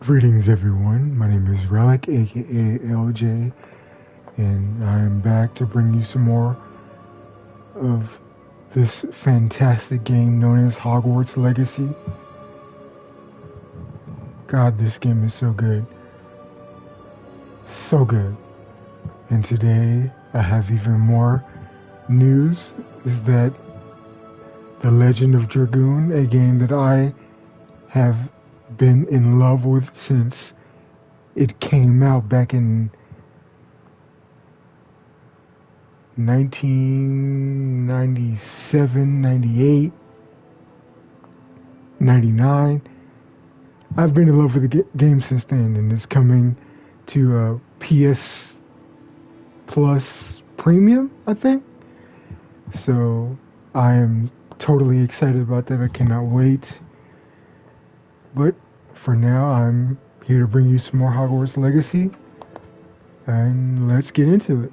Greetings, everyone. My name is Relic, aka LJ, and I am back to bring you some more of this fantastic game known as Hogwarts Legacy. God, this game is so good. So good. And today, I have even more news, is that The Legend of Dragoon, a game that I have been in love with since it came out back in 1997, 98, 99. I've been in love with the game since then, and it's coming to PS Plus Premium, I think. So I am totally excited about that. I cannot wait. But for now, I'm here to bring you some more Hogwarts Legacy, and let's get into it.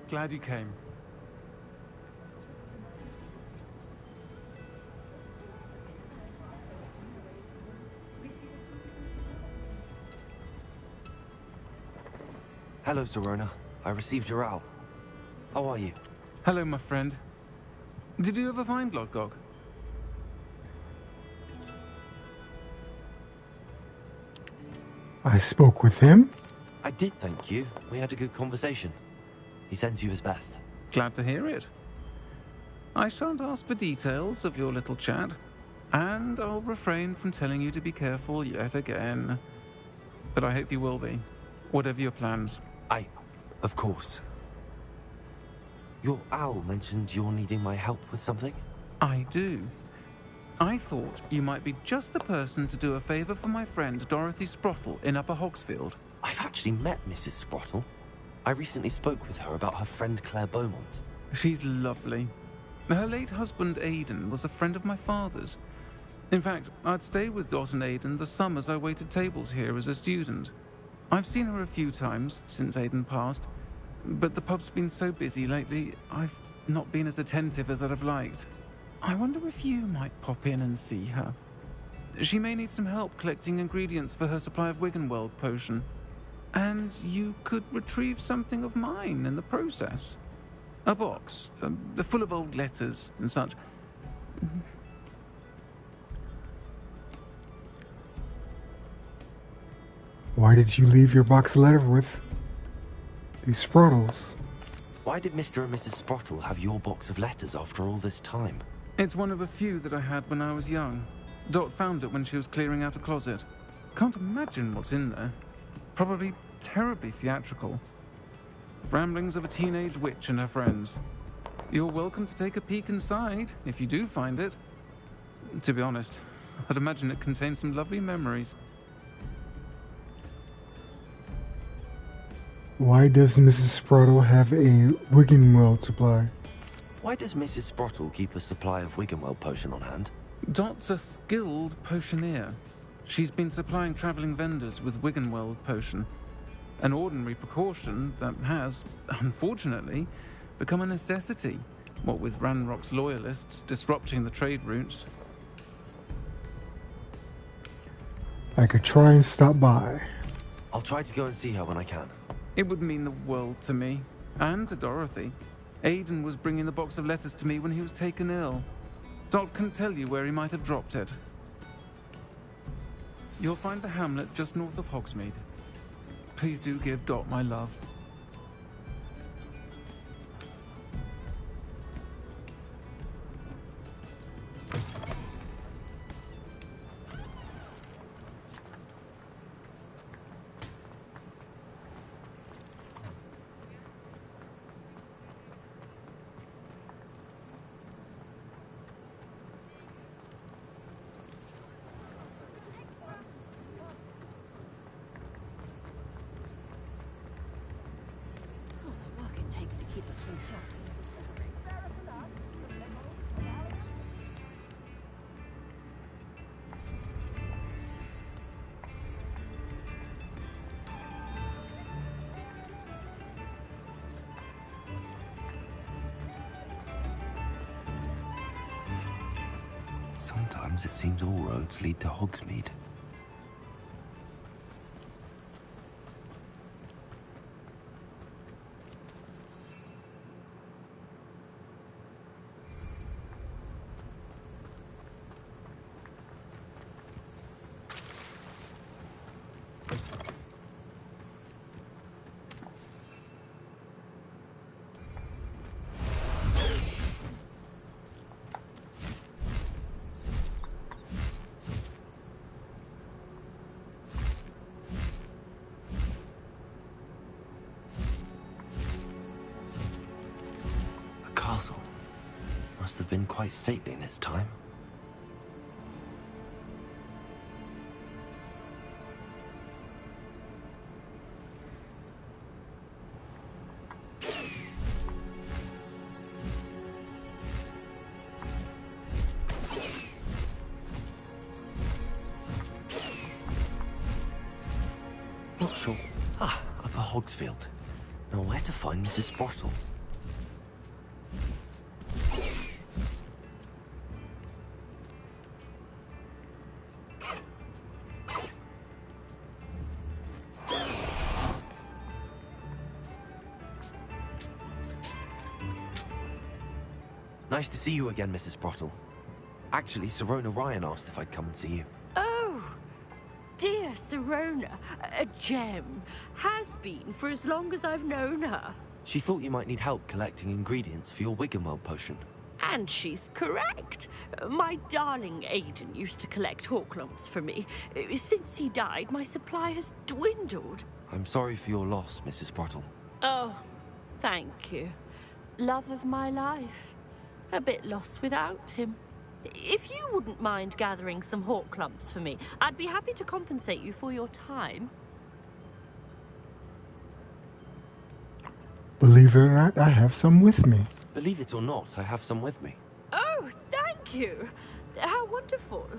Glad you came. Hello, Zorona. I received your owl. How are you? Hello, my friend. Did you ever find Lodgok? I spoke with him. I did, thank you. We had a good conversation. He sends you his best. Glad to hear it. I shan't ask for details of your little chat, and I'll refrain from telling you to be careful yet again. But I hope you will be, whatever your plans. Of course. Your owl mentioned you're needing my help with something? I do. I thought you might be just the person to do a favor for my friend Dorothy Sprottle in Upper Hogsfield. I've actually met Mrs. Sprottle. I recently spoke with her about her friend Claire Beaumont. She's lovely. Her late husband Aidan was a friend of my father's. In fact, I'd stayed with Dot and Aidan the summers I waited tables here as a student. I've seen her a few times since Aidan passed, but the pub's been so busy lately, I've not been as attentive as I'd have liked. I wonder if you might pop in and see her. She may need some help collecting ingredients for her supply of Wiggenweld potion. And you could retrieve something of mine in the process. A box, full of old letters and such. Why did you leave your box letter with these Sprottles? Why did Mr. and Mrs. Sprottle have your box of letters after all this time? It's one of a few that I had when I was young. Dot found it when she was clearing out a closet. Can't imagine what's in there. Probably terribly theatrical. Ramblings of a teenage witch and her friends. You're welcome to take a peek inside, if you do find it. To be honest, I'd imagine it contains some lovely memories. Why does Mrs. Sprottle have a Wiggenweld supply? Why does Mrs. Sprottle keep a supply of Wiggenweld potion on hand? Dot's a skilled potioneer. She's been supplying traveling vendors with Wiggenweld potion. An ordinary precaution that has, unfortunately, become a necessity, what with Ranrock's loyalists disrupting the trade routes. I could try and stop by. I'll try to go and see her when I can. It would mean the world to me, and to Dorothy. Aidan was bringing the box of letters to me when he was taken ill. Dot can tell you where he might have dropped it. You'll find the hamlet just north of Hogsmeade. Please do give Dot my love. Sometimes it seems all roads lead to Hogsmeade. Castle. Must have been quite stately in its time. Not sure. Upper Hogsfield. Now where to find Mrs. Sprottle? Nice to see you again, Mrs. Sprottle. Actually, Sirona Ryan asked if I'd come and see you. Oh, dear Sirona, a gem. Has been for as long as I've known her. She thought you might need help collecting ingredients for your Wiggenweld potion. And she's correct. My darling Aiden used to collect Horklumps for me. Since he died, my supply has dwindled. I'm sorry for your loss, Mrs. Sprottle. Oh, thank you. Love of my life. A bit lost without him. If you wouldn't mind gathering some Horklumps for me, I'd be happy to compensate you for your time. Believe it or not, I have some with me. Believe it or not, I have some with me. Oh, thank you. How wonderful.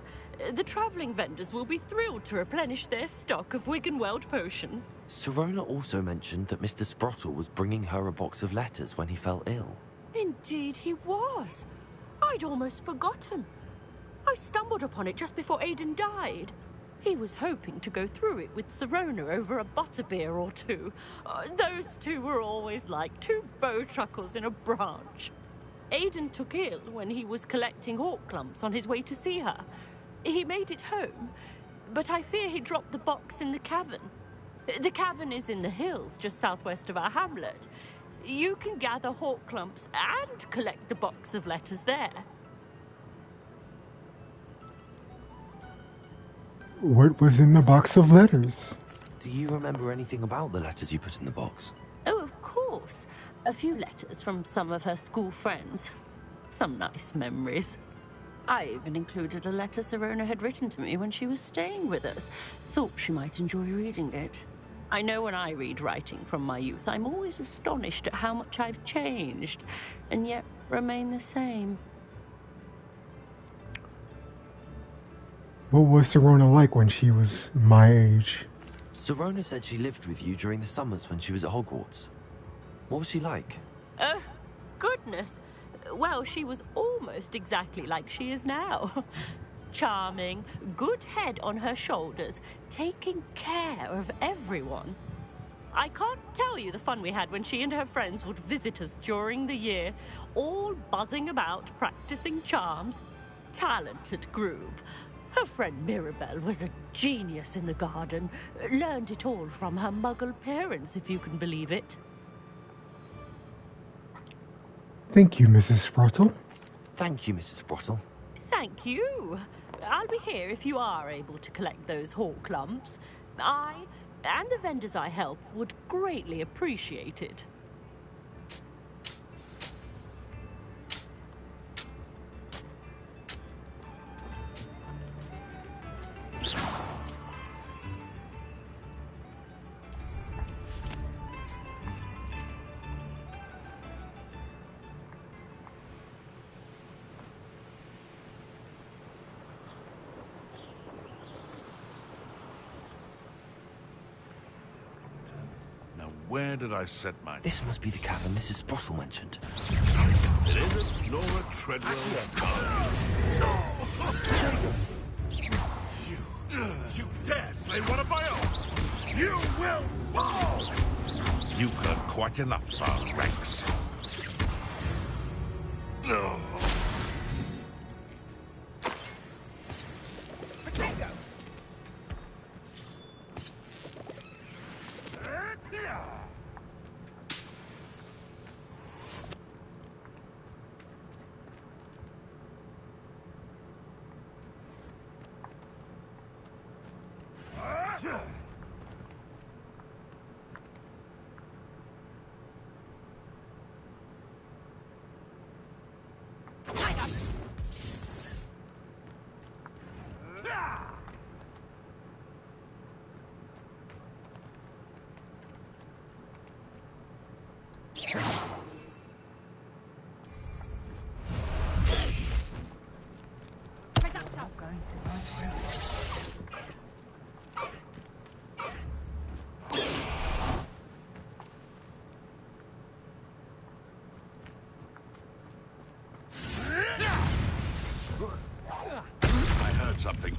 The travelling vendors will be thrilled to replenish their stock of Wiggenweld potion. Sirona also mentioned that Mr. Sprottle was bringing her a box of letters when he fell ill. Indeed he was. I'd almost forgotten. I stumbled upon it just before Aiden died. He was hoping to go through it with Sirona over a butterbeer or two. Those two were always like two bowtruckles in a branch. Aiden took ill when he was collecting Horklumps on his way to see her. He made it home, but I fear he dropped the box in the cavern. The cavern is in the hills just southwest of our hamlet. You can gather Horklumps and collect the box of letters there. What was in the box of letters? Do you remember anything about the letters you put in the box? Oh, of course. A few letters from some of her school friends. Some nice memories. I even included a letter Sirona had written to me when she was staying with us. Thought she might enjoy reading it. I know when I read writing from my youth, I'm always astonished at how much I've changed, and yet remain the same. What was Sirona like when she was my age? Sirona said she lived with you during the summers when she was at Hogwarts. What was she like? Oh, goodness. Well, she was almost exactly like she is now. Charming, good head on her shoulders, taking care of everyone. I can't tell you the fun we had when she and her friends would visit us during the year, all buzzing about, practicing charms. Talented group. Her friend Mirabelle was a genius in the garden. Learned it all from her muggle parents, if you can believe it. Thank you, Mrs. Sprottle. Thank you, Mrs. Sprottle. Thank you. I'll be here if you are able to collect those Horklumps. I, and the vendors I help, would greatly appreciate it. Where did I set my... This must be the cavern Mrs. Sprottle mentioned. It isn't Laura Treadwell. You dare slay one of my own! You will fall! You've heard quite enough about Rex. No. Something.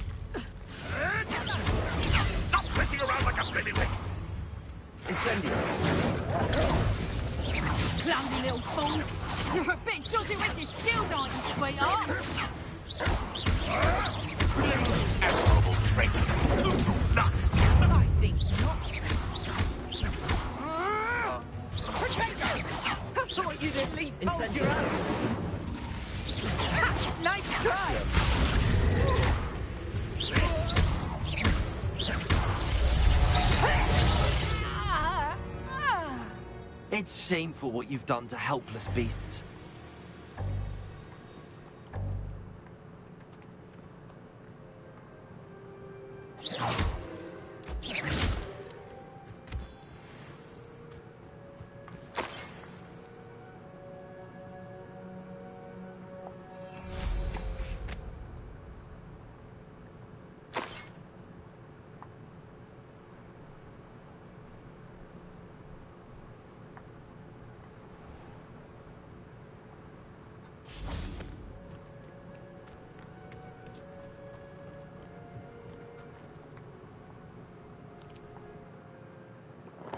Stop messing around like a bailiwick! Incendio. Clumsy little fool! You're a bit dodgy with your skills, aren't you, sweetheart? Admirable trick. Luck. I think not. I thought you'd at least hold your own. Nice try! It's shameful what you've done to helpless beasts.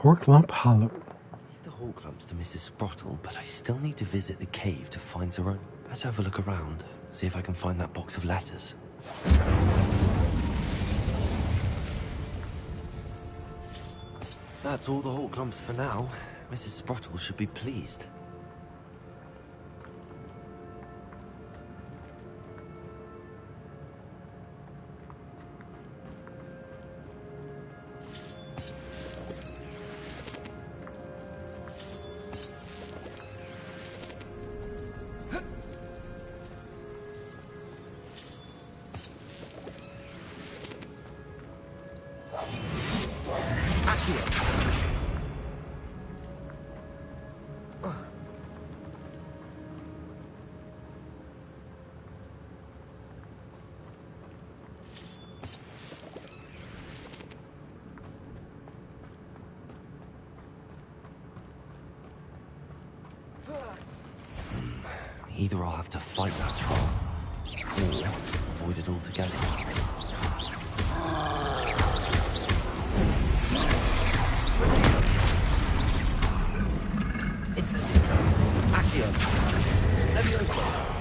Porklump Hollow. Leave the Hawk Lumps to Mrs. Sprottle, but I still need to visit the cave to find Zerone. Better have a look around, see if I can find that box of letters. That's all the Hawk Lumps for now. Mrs. Sprottle should be pleased. Either I'll have to fight that troll, or avoid it altogether. It's Accio. Levioso.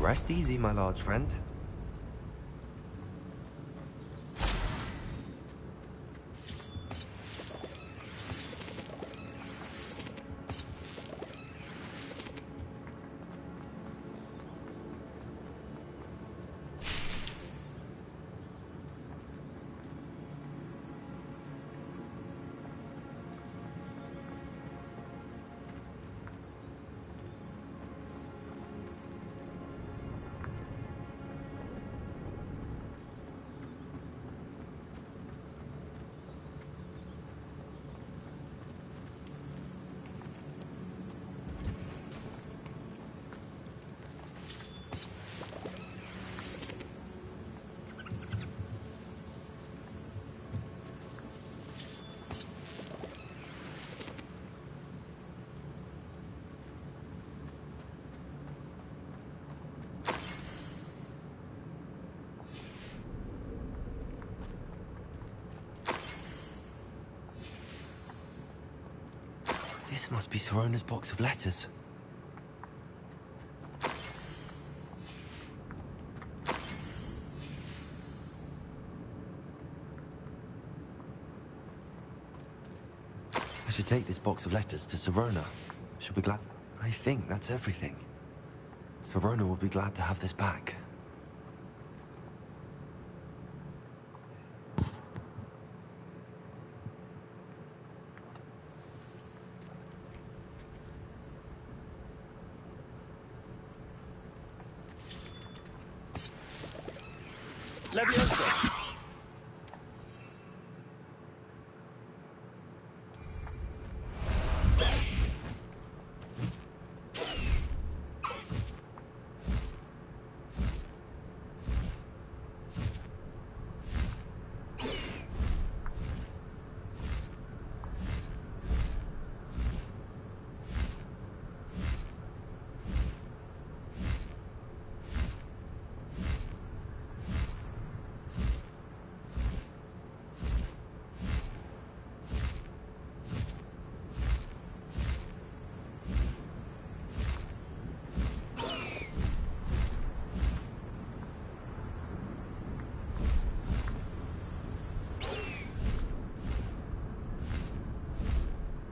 Rest easy, my large friend. This must be Sorona's box of letters. I should take this box of letters to Sirona. She'll be glad. I think that's everything. Sirona will be glad to have this back. Leviosa!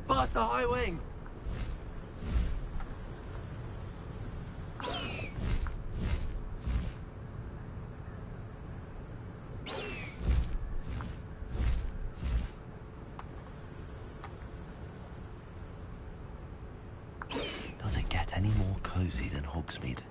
Past the high wing! Does it get any more cozy than Hogsmeade?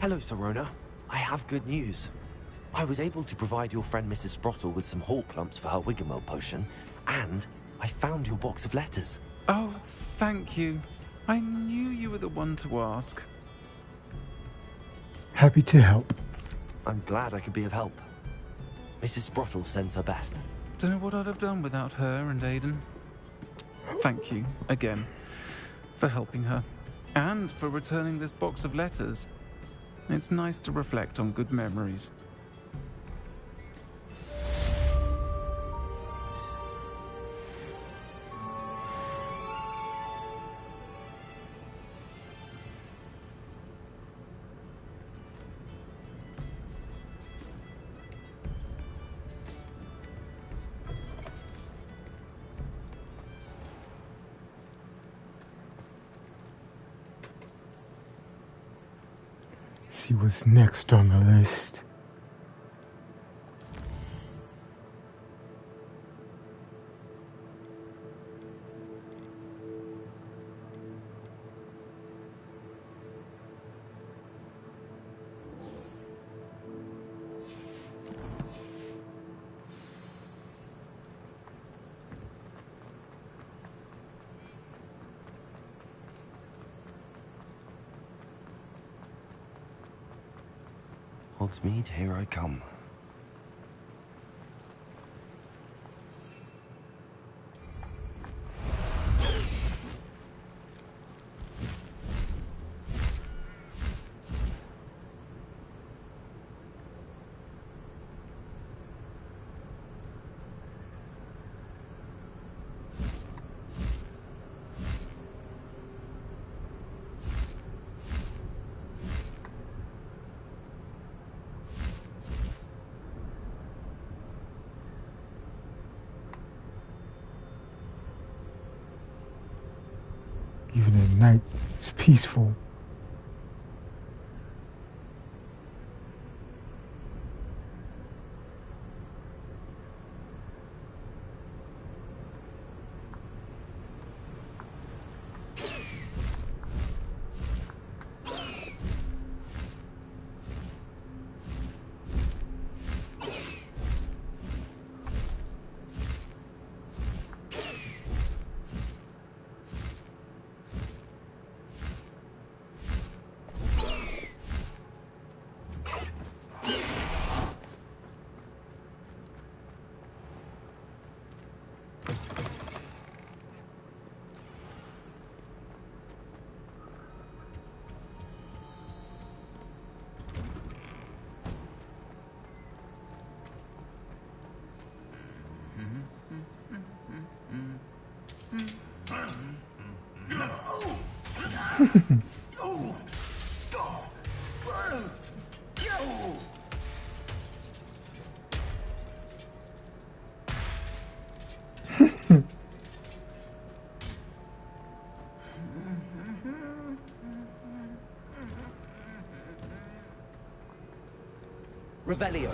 Hello, Sirona. I have good news. I was able to provide your friend Mrs. Sprottle with some hall clumps for her Wiggenweld potion, and I found your box of letters. Oh, thank you. I knew you were the one to ask. Happy to help. I'm glad I could be of help. Mrs. Sprottle sends her best. Don't know what I'd have done without her and Aiden. Thank you, again. for helping her, and for returning this box of letters. It's nice to reflect on good memories. See what's next on the list. Hogsmeade, here I come. Even at night, it's peaceful. Revelio.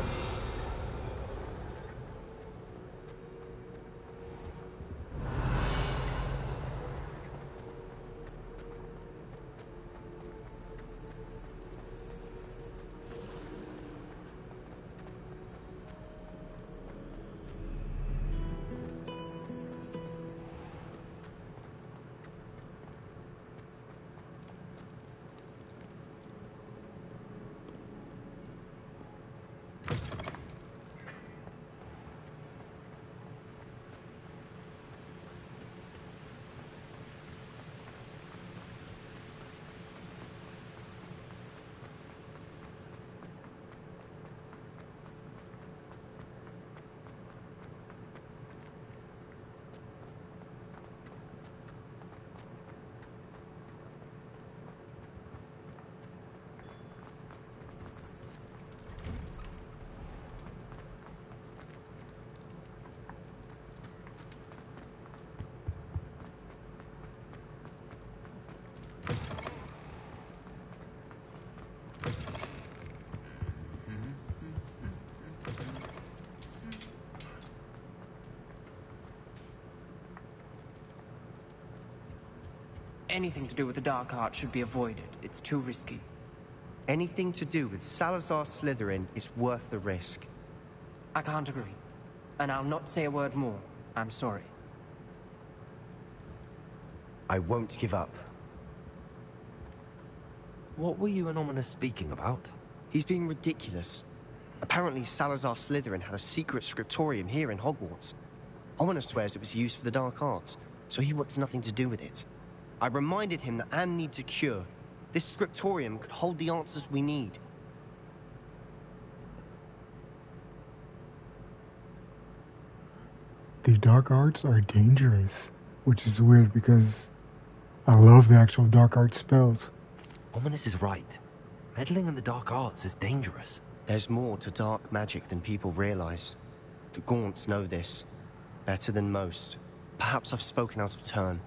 Anything to do with the dark art should be avoided. It's too risky. Anything to do with Salazar Slytherin is worth the risk. I can't agree. And I'll not say a word more. I'm sorry. I won't give up. What were you and Ominous speaking about? He's being ridiculous. Apparently Salazar Slytherin had a secret scriptorium here in Hogwarts. Ominous swears it was used for the dark arts, so he wants nothing to do with it. I reminded him that Anne needs a cure. This scriptorium could hold the answers we need. The dark arts are dangerous, which is weird because I love the actual dark art spells. Ominous is right. Meddling in the dark arts is dangerous. There's more to dark magic than people realize. The Gaunts know this better than most. Perhaps I've spoken out of turn.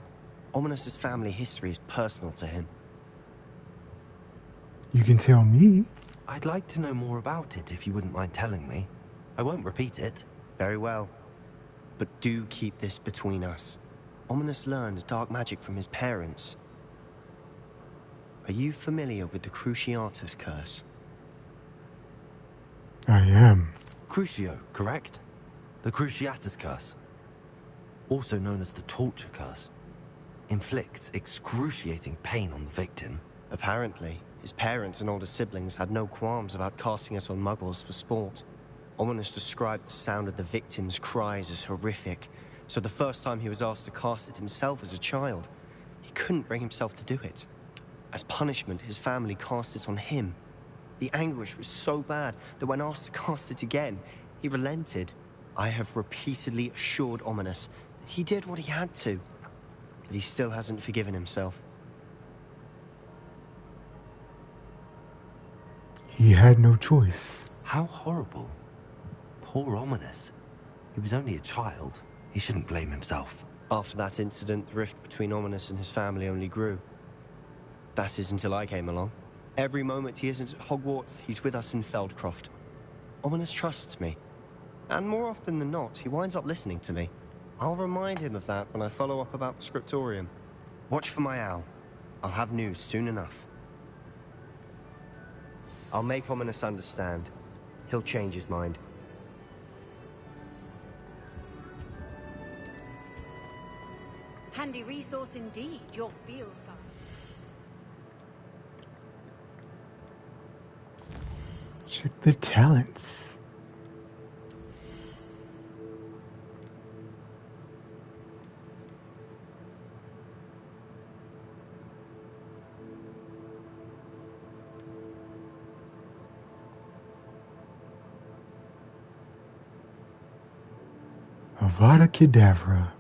Ominous's family history is personal to him. You can tell me. I'd like to know more about it if you wouldn't mind telling me. I won't repeat it. Very well. But do keep this between us. Ominous learned dark magic from his parents. Are you familiar with the Cruciatus curse? I am. Crucio, correct? The Cruciatus curse. Also known as the torture curse. Inflicts excruciating pain on the victim. Apparently, his parents and older siblings had no qualms about casting it on muggles for sport. Ominous described the sound of the victim's cries as horrific, so the first time he was asked to cast it himself as a child, he couldn't bring himself to do it. As punishment, his family cast it on him. The anguish was so bad that when asked to cast it again, he relented. I have repeatedly assured Ominous that he did what he had to, but he still hasn't forgiven himself. He had no choice. How horrible. Poor Ominous. He was only a child. He shouldn't blame himself. After that incident, the rift between Ominous and his family only grew. That is until I came along. Every moment he isn't at Hogwarts, he's with us in Feldcroft. Ominous trusts me. And more often than not, he winds up listening to me. I'll remind him of that when I follow up about the scriptorium. Watch for my owl. I'll have news soon enough. I'll make Ominous understand. He'll change his mind. Handy resource indeed, your field guide. Check the talents. Avada Kedavra.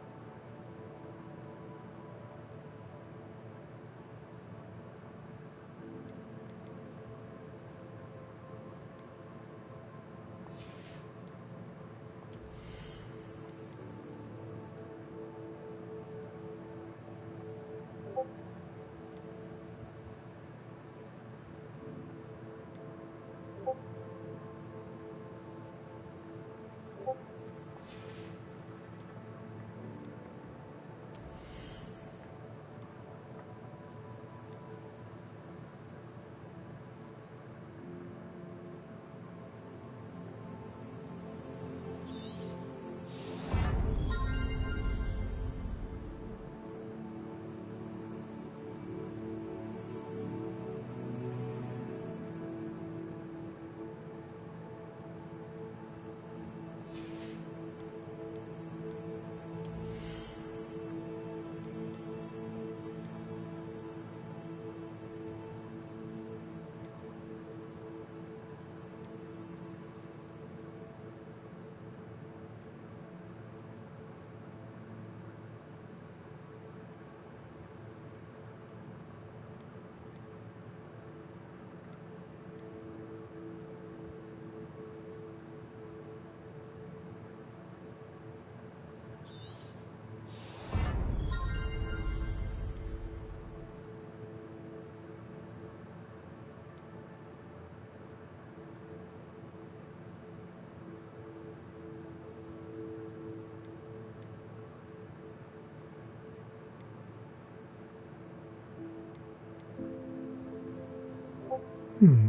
Hmm.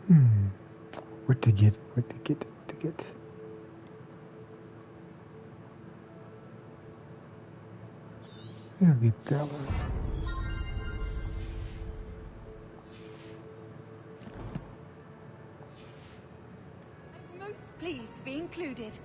What to get? What to get? What to get? I'll get that one. I'm most pleased to be included.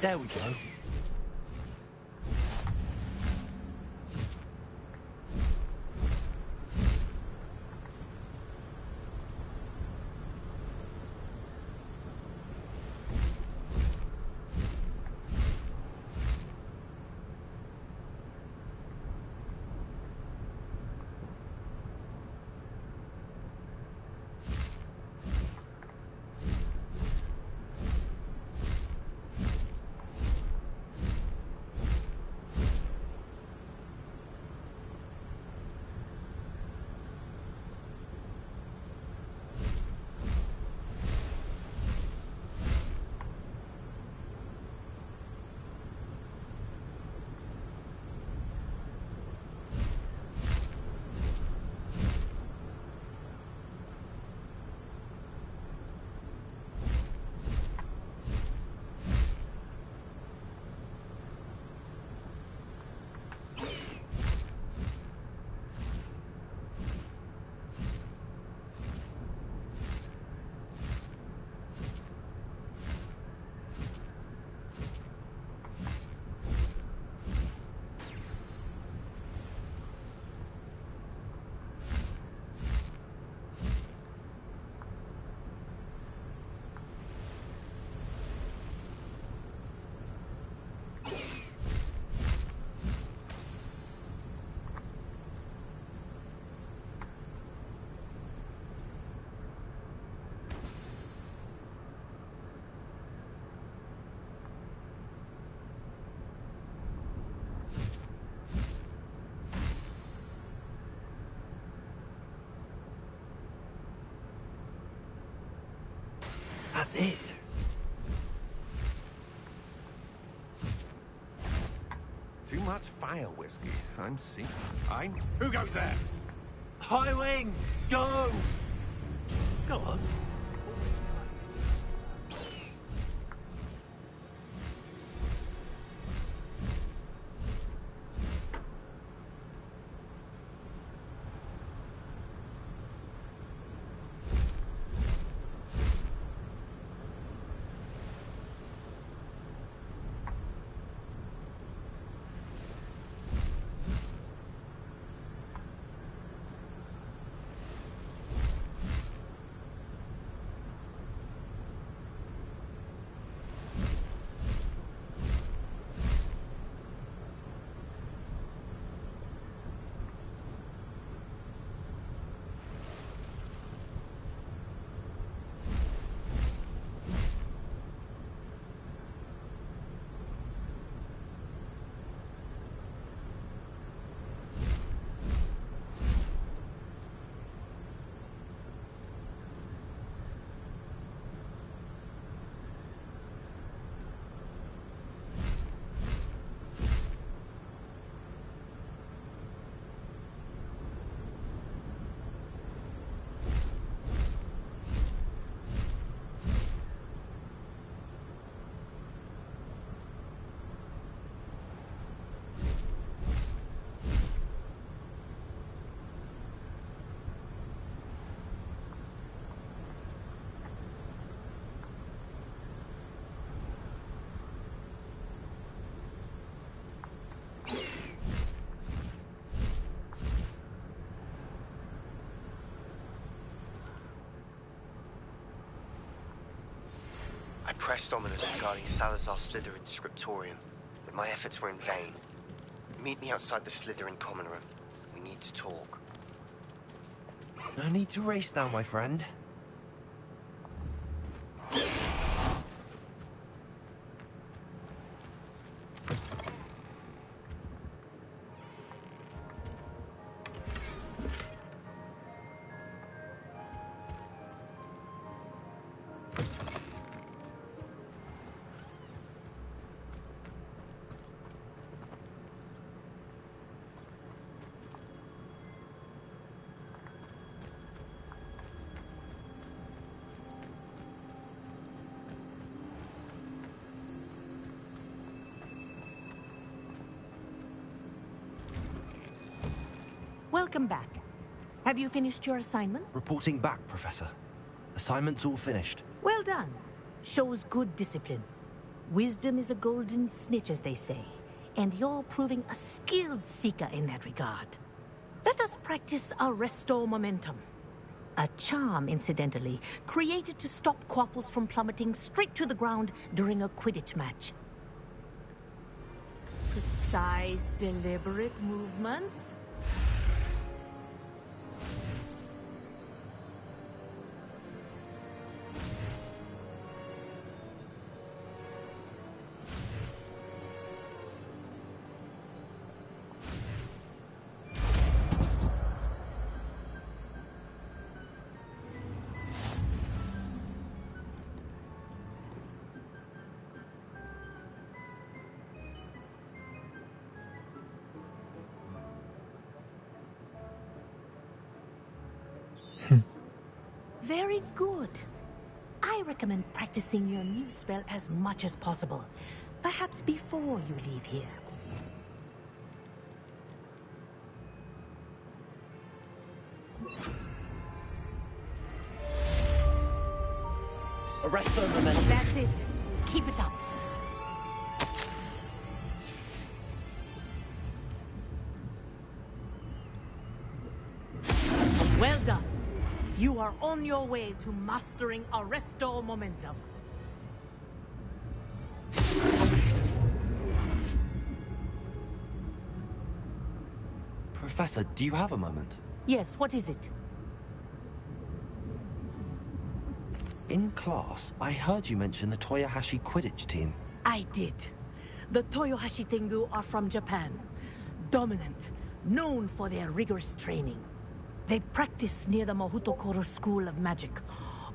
There we go. That's it. Too much fire whiskey. I'm seeing. Who goes there? High Wing, go! Go on. I pressed ominous regarding Salazar Slytherin's scriptorium, but my efforts were in vain. Meet me outside the Slytherin common room. We need to talk. No need to race now, my friend. Welcome back. Have you finished your assignments? Reporting back, Professor. Assignment's all finished. Well done. Shows good discipline. Wisdom is a golden snitch, as they say, and you're proving a skilled seeker in that regard. Let us practice Arresto Momentum. A charm, incidentally, created to stop Quaffles from plummeting straight to the ground during a Quidditch match. Precise, deliberate movements. Very good. I recommend practicing your new spell as much as possible. Perhaps before you leave here. Arresto Momentum. That's it. Keep it up. Well done. You are on your way to mastering Arresto Momentum. Professor, do you have a moment? Yes, what is it? In class, I heard you mention the Toyohashi Quidditch team. I did. The Toyohashi Tengu are from Japan. Dominant, known for their rigorous training. They practice near the Mahutokoro School of Magic,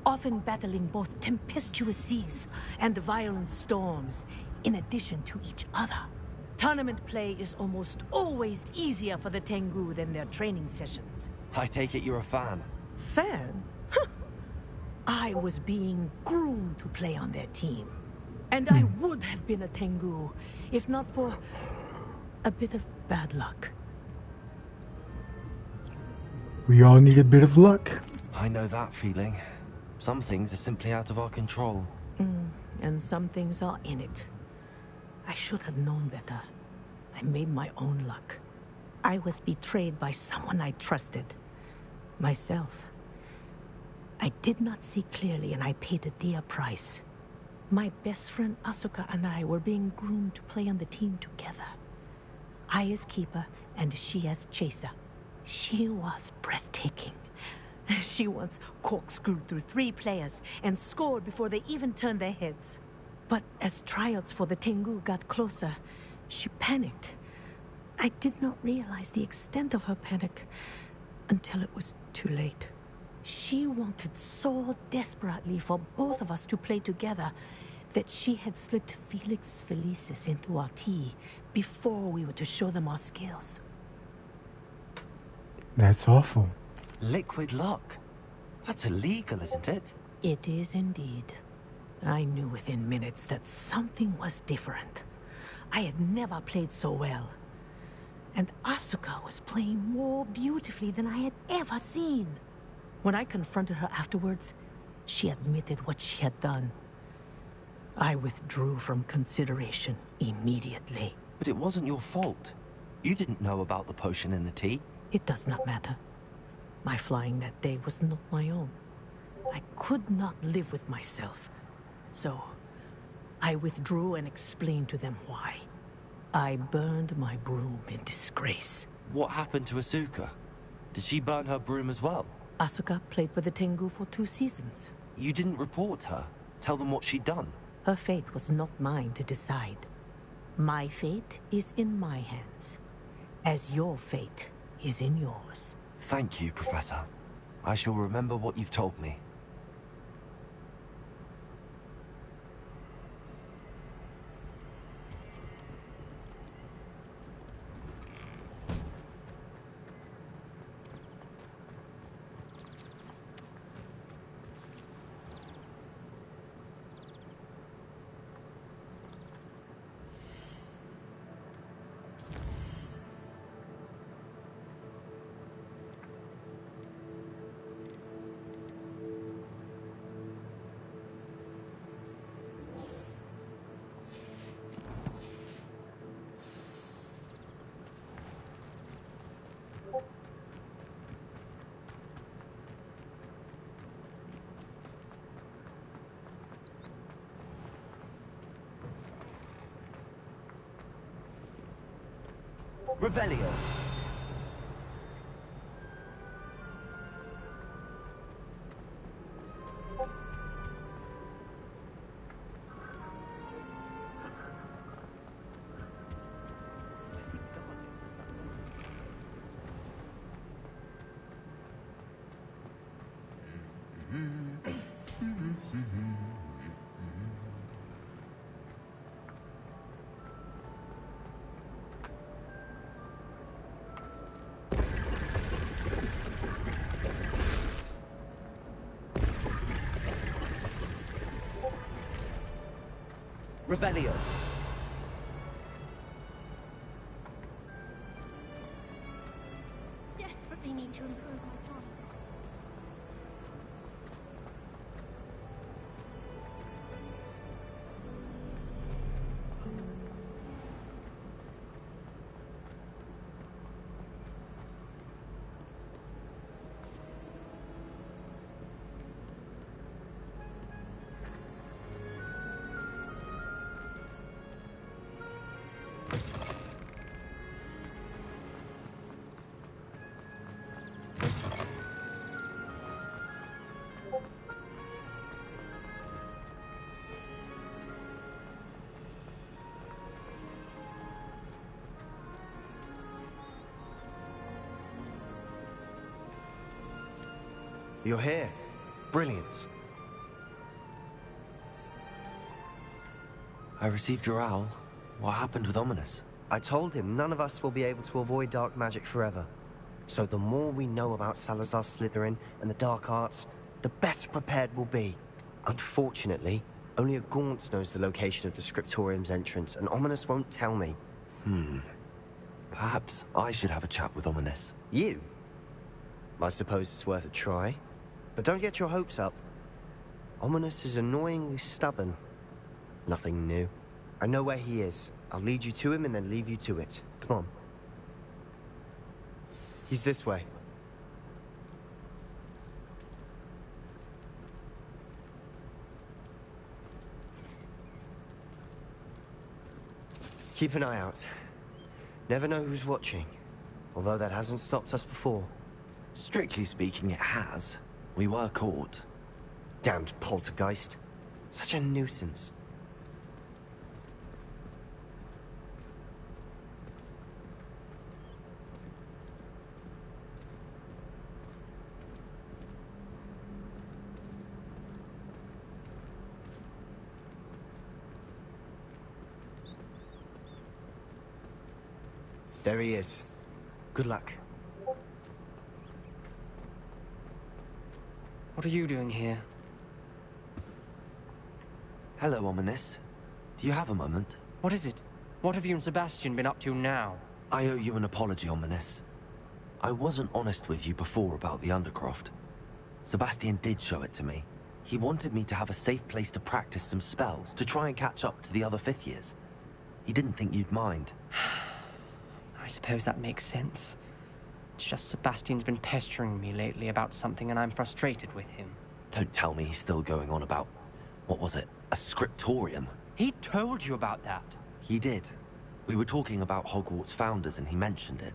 often battling both tempestuous seas and violent storms, in addition to each other. Tournament play is almost always easier for the Tengu than their training sessions. I take it you're a fan. Fan? I was being groomed to play on their team. And I would have been a Tengu, if not for a bit of bad luck. We all need a bit of luck. I know that feeling. Some things are simply out of our control. And some things are in it. I should have known better. I made my own luck. I was betrayed by someone I trusted. Myself. I did not see clearly, and I paid a dear price. My best friend Asuka and I were being groomed to play on the team together. I as keeper, and she as chaser. She was breathtaking. She once corkscrewed through 3 players and scored before they even turned their heads. But as tryouts for the Tengu got closer, she panicked. I did not realize the extent of her panic until it was too late. She wanted so desperately for both of us to play together that she had slipped Felix Felicis into our tea before we were to show them our skills. That's awful. Liquid luck? That's illegal, isn't it? It is indeed. I knew within minutes that something was different. I had never played so well. And Asuka was playing more beautifully than I had ever seen. When I confronted her afterwards, she admitted what she had done. I withdrew from consideration immediately. But it wasn't your fault. You didn't know about the potion in the tea. It does not matter. My flying that day was not my own. I could not live with myself. So, I withdrew and explained to them why. I burned my broom in disgrace. What happened to Asuka? Did she burn her broom as well? Asuka played for the Tengu for 2 seasons. You didn't report her? Tell them what she'd done? Her fate was not mine to decide. My fate is in my hands, as your fate is in yours. Thank you, Professor. I shall remember what you've told me. Revelio. Revelio. Desperately need to improve my farm. You're here. Brilliant. I received your owl. What happened with Ominous? I told him none of us will be able to avoid dark magic forever. So the more we know about Salazar Slytherin and the dark arts, the better prepared we'll be. Unfortunately, only a Gaunt knows the location of the Scriptorium's entrance, and Ominous won't tell me. Perhaps I should have a chat with Ominous. You? I suppose it's worth a try. But don't get your hopes up. Ominous is annoyingly stubborn. Nothing new. I know where he is. I'll lead you to him and then leave you to it. Come on. He's this way. Keep an eye out. Never know who's watching. Although that hasn't stopped us before. Strictly speaking, it has. We were caught. Damned poltergeist. Such a nuisance. There he is. Good luck. What are you doing here? Hello, Ominous. Do you have a moment? What is it? What have you and Sebastian been up to now? I owe you an apology, Ominous. I wasn't honest with you before about the Undercroft. Sebastian did show it to me. He wanted me to have a safe place to practice some spells, to try and catch up to the other 5th years. He didn't think you'd mind. I suppose that makes sense. It's just Sebastian's been pestering me lately about something and I'm frustrated with him. Don't tell me he's still going on about, what was it, a scriptorium? He told you about that? He did. We were talking about Hogwarts founders and he mentioned it.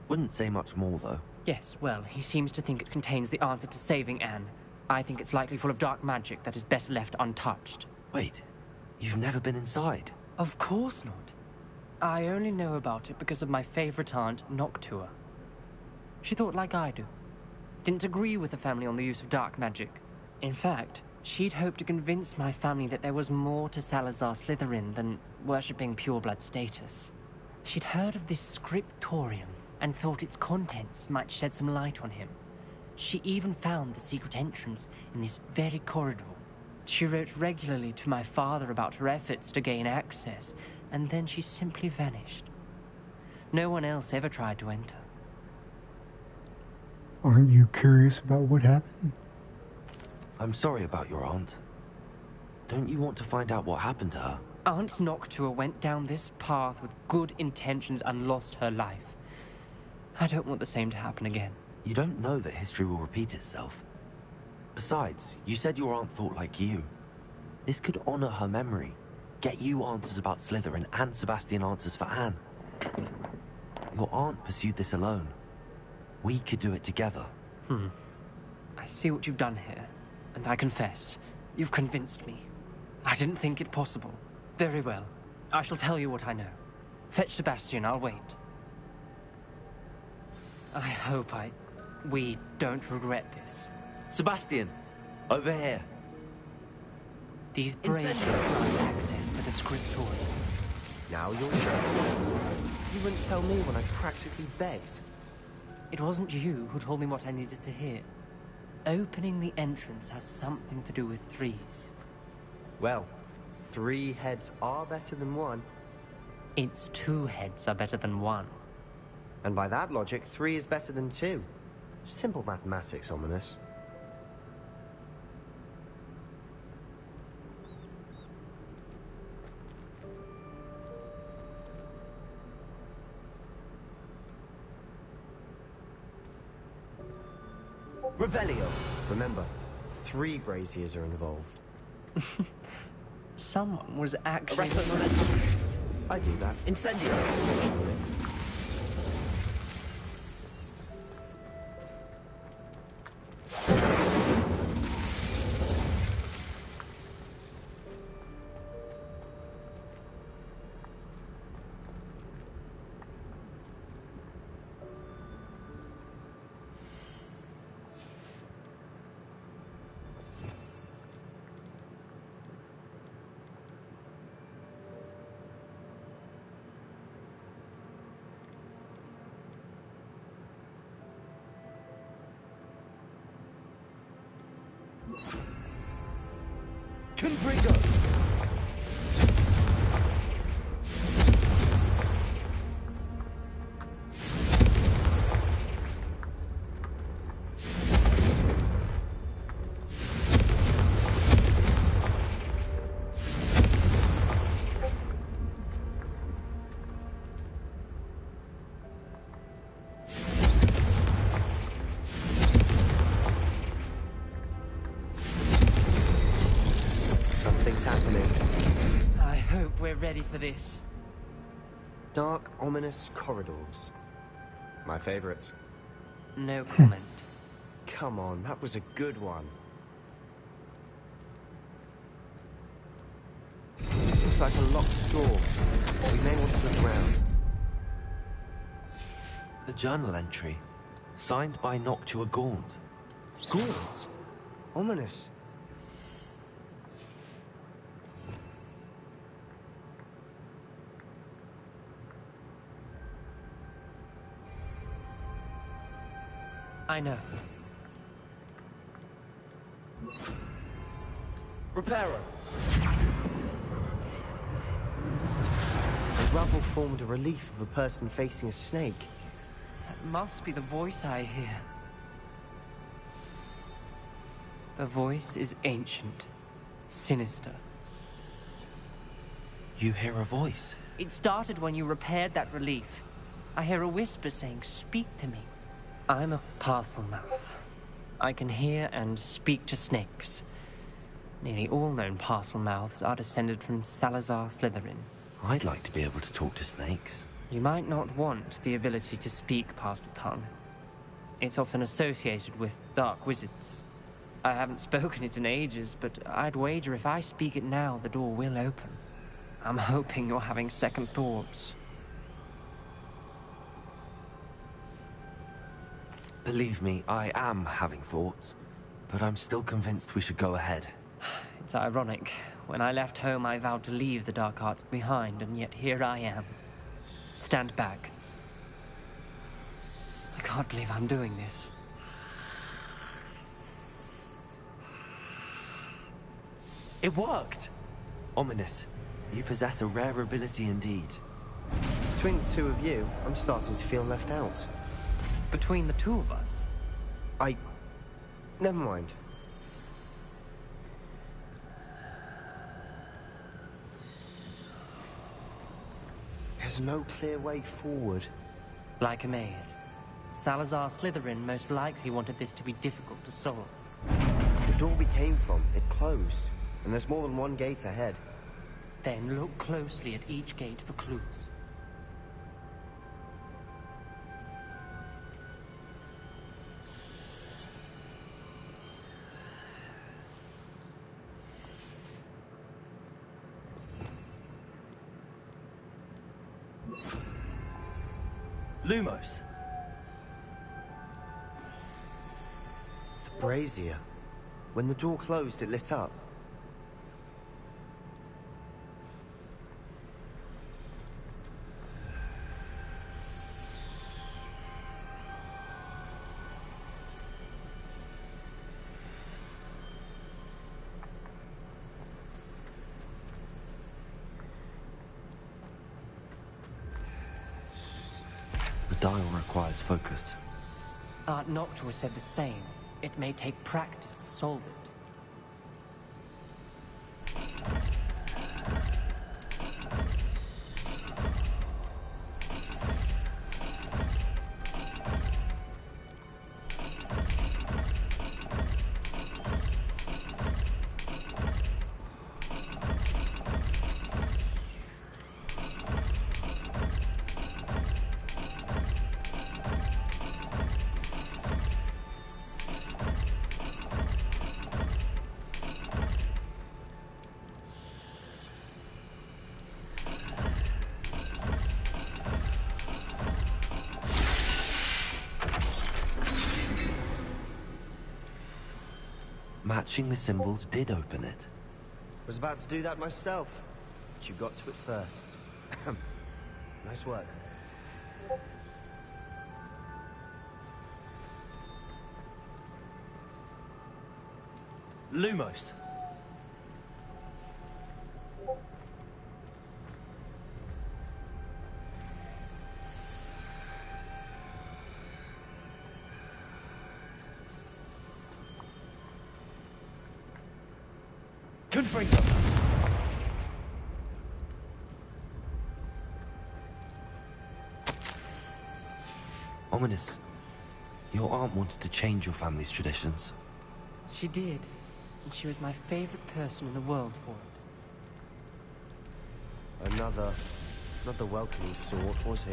Wouldn't say much more, though. Yes, well, he seems to think it contains the answer to saving Anne. I think it's likely full of dark magic that is better left untouched. Wait, you've never been inside? Of course not. I only know about it because of my favorite aunt, Noctua. She thought like I do. Didn't agree with the family on the use of dark magic. In fact, she'd hoped to convince my family that there was more to Salazar Slytherin than worshipping pureblood status. She'd heard of this scriptorium and thought its contents might shed some light on him. She even found the secret entrance in this very corridor. She wrote regularly to my father about her efforts to gain access, and then she simply vanished. No one else ever tried to enter. Aren't you curious about what happened? I'm sorry about your aunt. Don't you want to find out what happened to her? Aunt Noctua went down this path with good intentions and lost her life. I don't want the same to happen again. You don't know that history will repeat itself. Besides, you said your aunt thought like you. This could honor her memory. Get you answers about Slytherin and Sebastian answers for Anne. Your aunt pursued this alone. We could do it together. I see what you've done here, and I confess, you've convinced me. I didn't think it possible. Very well. I shall tell you what I know. Fetch Sebastian, I'll wait. I hope we don't regret this. Sebastian! Over here! These braziers grant access to the scriptorium. Now you're sure. You wouldn't tell me when I practically begged. It wasn't you who told me what I needed to hear. Opening the entrance has something to do with threes. Well, 3 heads are better than 1. Its 2 heads are better than 1. And by that logic, 3 is better than 2. Simple mathematics, Ominous. Revelio. Remember, 3 braziers are involved. Someone was actually... Arrest momentum. I do that. Incendio. Confringo! Something's happening. I hope we're ready for this. Dark, ominous corridors. My favorite. No comment. Come on, that was a good one. Looks like a locked door. We may want to look around. The journal entry, signed by Noctua Gaunt. Gaunt? Ominous. I know. Reparo! The rubble formed a relief of a person facing a snake. That must be the voice I hear. The voice is ancient, sinister. You hear a voice? It started when you repaired that relief. I hear a whisper saying, "Speak to me." I'm a parcel mouth. I can hear and speak to snakes. Nearly all known parcel mouths are descended from Salazar Slytherin. I'd like to be able to talk to snakes. You might not want the ability to speak parcel tongue. It's often associated with dark wizards. I haven't spoken it in ages, but I'd wager if I speak it now, the door will open. I'm hoping you're having second thoughts. Believe me, I am having thoughts, but I'm still convinced we should go ahead. It's ironic. When I left home, I vowed to leave the dark arts behind, and yet here I am. Stand back. I can't believe I'm doing this. It worked! Ominous, you possess a rare ability indeed. Between the two of you, I'm starting to feel left out. Between the two of us? Never mind. There's no clear way forward. Like a maze. Salazar Slytherin most likely wanted this to be difficult to solve. The door we came from, it closed. And there's more than one gate ahead. Then look closely at each gate for clues. Lumos. The brazier. When the door closed, it lit up. The dial requires focus. Aunt Noctua said the same. It may take practice to solve it. Matching the symbols did open it. Was about to do that myself, but you got to it first. Nice work. Lumos. Confringo. Ominous. Your aunt wanted to change your family's traditions. She did, and she was my favorite person in the world for it. Another welcoming sort, was he?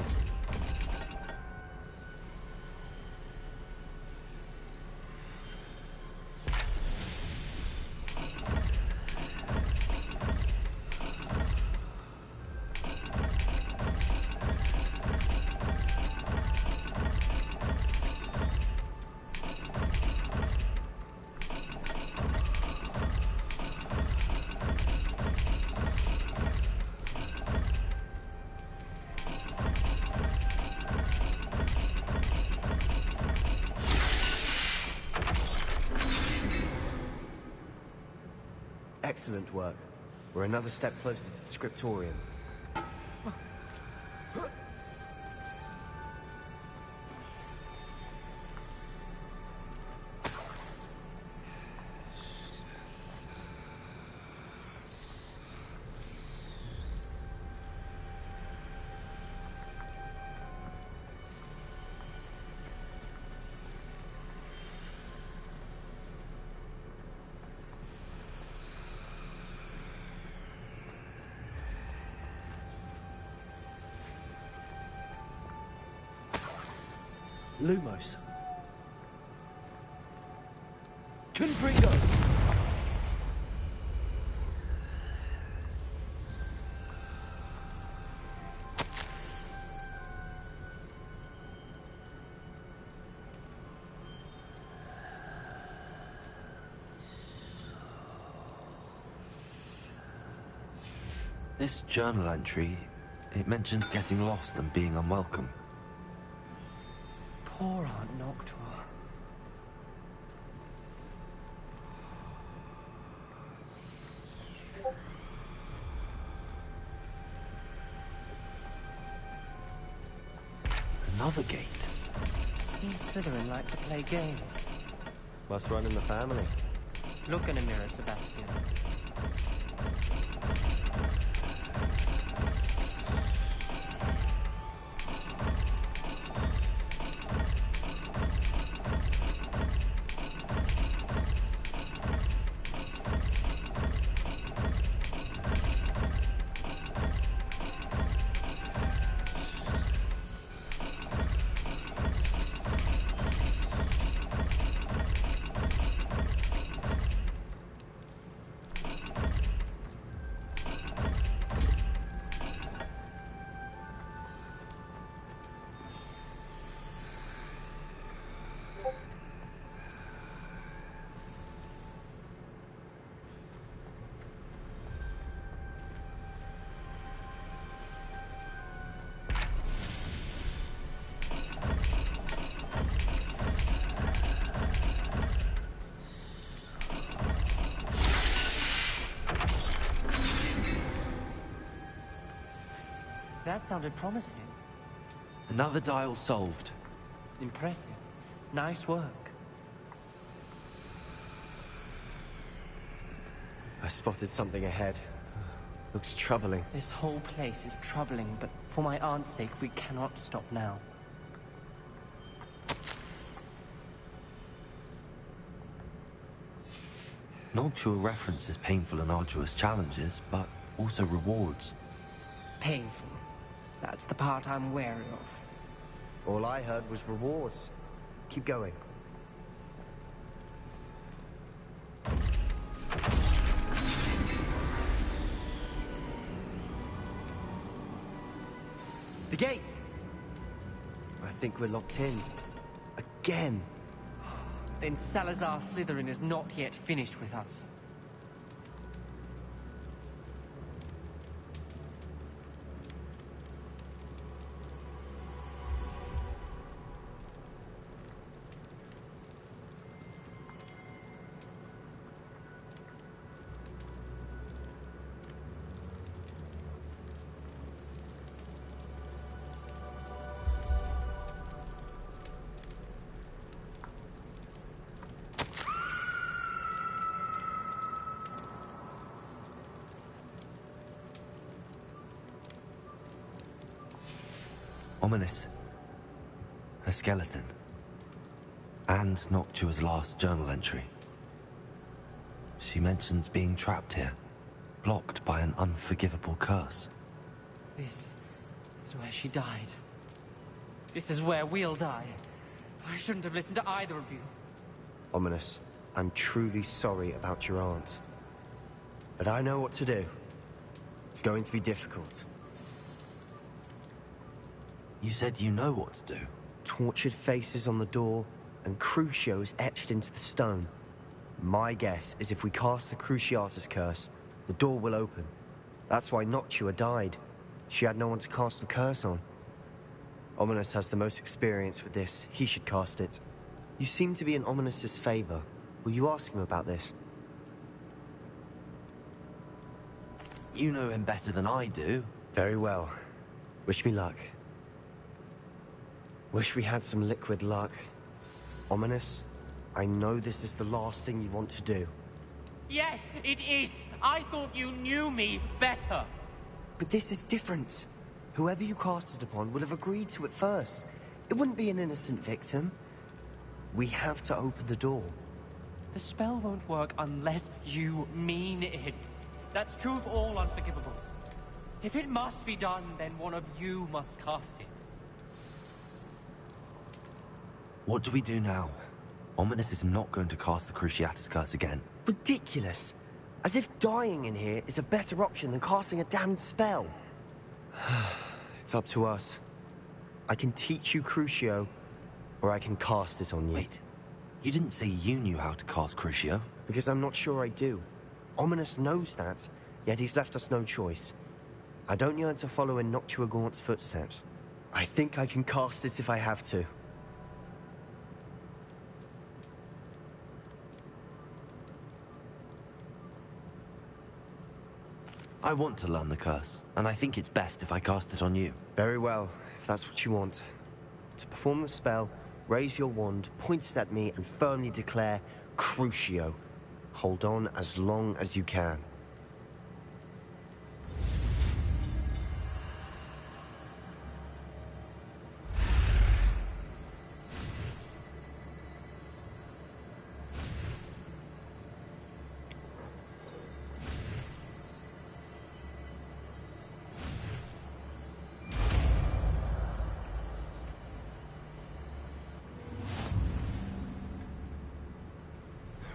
Excellent work. We're another step closer to the scriptorium. Lumos. Confringo. This journal entry, it mentions getting lost and being unwelcome. Poor Aunt Noctua. Another gate. Seems Slytherin like to play games. Must run in the family. Look in a mirror, Sebastian. That sounded promising. Another dial solved. Impressive. Nice work. I spotted something ahead. Looks troubling. This whole place is troubling, but for my aunt's sake, we cannot stop now. Noctua references painful and arduous challenges, but also rewards. Painful. That's the part I'm wary of. All I heard was rewards. Keep going. The gate! I think we're locked in. Again! Then Salazar Slytherin is not yet finished with us. Ominous. A skeleton. And Noctua's last journal entry. She mentions being trapped here, blocked by an unforgivable curse. This is where she died. This is where we'll die. I shouldn't have listened to either of you. Ominous, I'm truly sorry about your aunt. But I know what to do. It's going to be difficult. You said you know what to do. Tortured faces on the door, and Crucios etched into the stone. My guess is if we cast the Cruciatus curse, the door will open. That's why Noctua died. She had no one to cast the curse on. Ominous has the most experience with this. He should cast it. You seem to be in Ominous's favor. Will you ask him about this? You know him better than I do. Very well. Wish me luck. Wish we had some liquid luck. Ominous, I know this is the last thing you want to do. Yes, it is. I thought you knew me better. But this is different. Whoever you cast it upon would have agreed to it first. It wouldn't be an innocent victim. We have to open the door. The spell won't work unless you mean it. That's true of all unforgivables. If it must be done, then one of you must cast it. What do we do now? Ominous is not going to cast the Cruciatus curse again. Ridiculous. As if dying in here is a better option than casting a damned spell. It's up to us. I can teach you Crucio, or I can cast it on you. Wait, you didn't say you knew how to cast Crucio? Because I'm not sure I do. Ominous knows that, yet he's left us no choice. I don't yearn to follow in Noctua Gaunt's footsteps. I think I can cast it if I have to. I want to learn the curse, and I think it's best if I cast it on you. Very well, if that's what you want. To perform the spell, raise your wand, point it at me, and firmly declare, Crucio. Hold on as long as you can.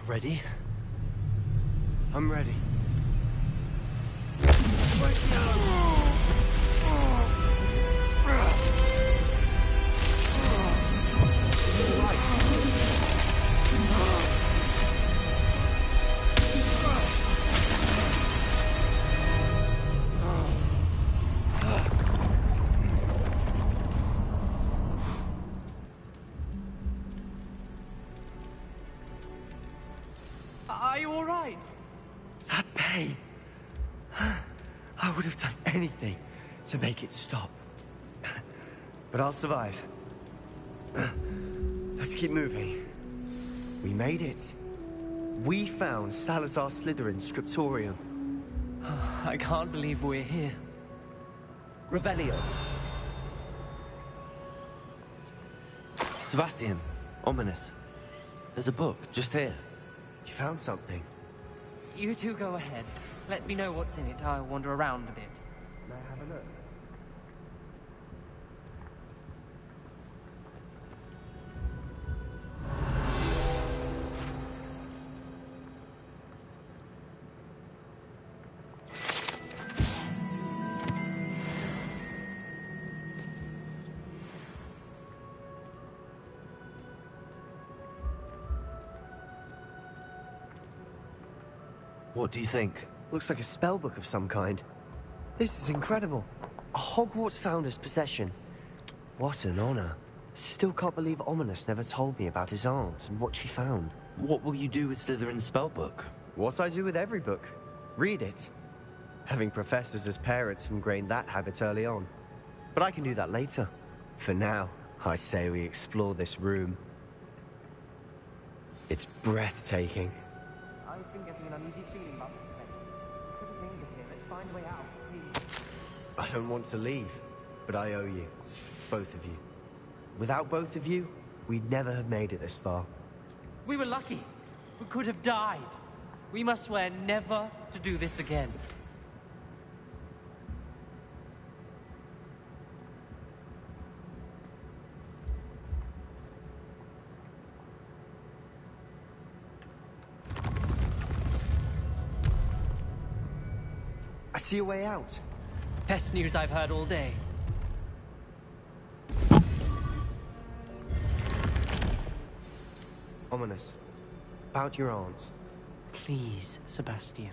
Ready? I'm ready. Are you all right? That pain. I would have done anything to make it stop. But I'll survive. Let's keep moving. We made it. We found Salazar Slytherin's scriptorium. I can't believe we're here. Revelio. Sebastian, Ominous. There's a book, just here. You found something. You two go ahead. Let me know what's in it. I'll wander around a bit. May I have a look? What do you think? Looks like a spellbook of some kind. This is incredible. A Hogwarts founder's possession. What an honor. Still can't believe Ominous never told me about his aunt and what she found. What will you do with Slytherin's spellbook? What I do with every book. Read it. Having professors as parents ingrained that habit early on. But I can do that later. For now, I say we explore this room. It's breathtaking. I've been getting an uneasy feeling about this place. We couldn't linger here. Let's find a way out, please. I don't want to leave, but I owe you. both of you. Without both of you, we'd never have made it this far. We were lucky. We could have died. We must swear never to do this again. I see a way out. Best news I've heard all day. Ominous. About your aunt. Please, Sebastian.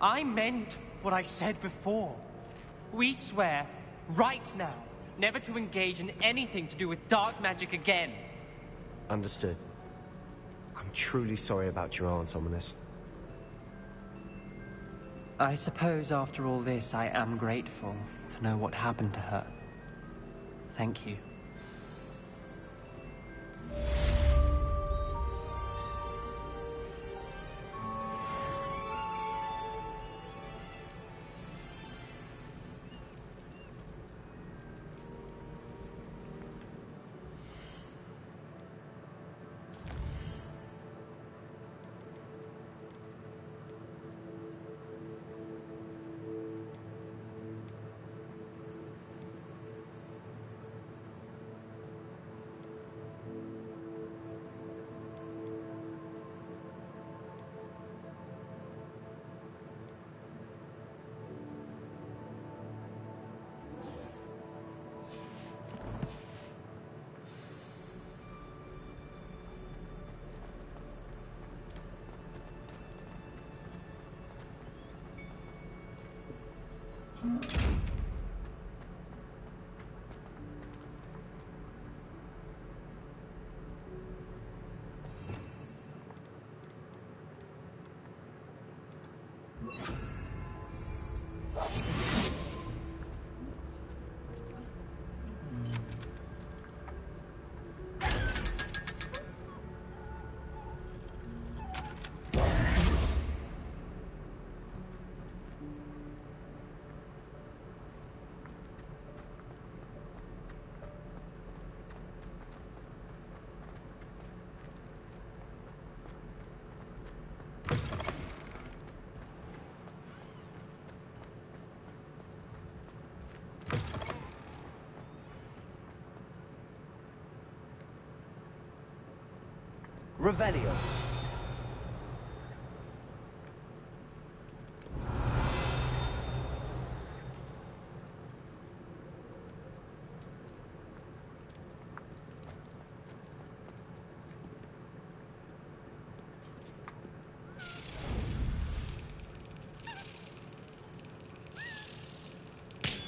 I meant what I said before. We swear, right now, never to engage in anything to do with dark magic again. Understood. I'm truly sorry about your aunt, Ominous. I suppose after all this, I am grateful to know what happened to her. Thank you. Revelio.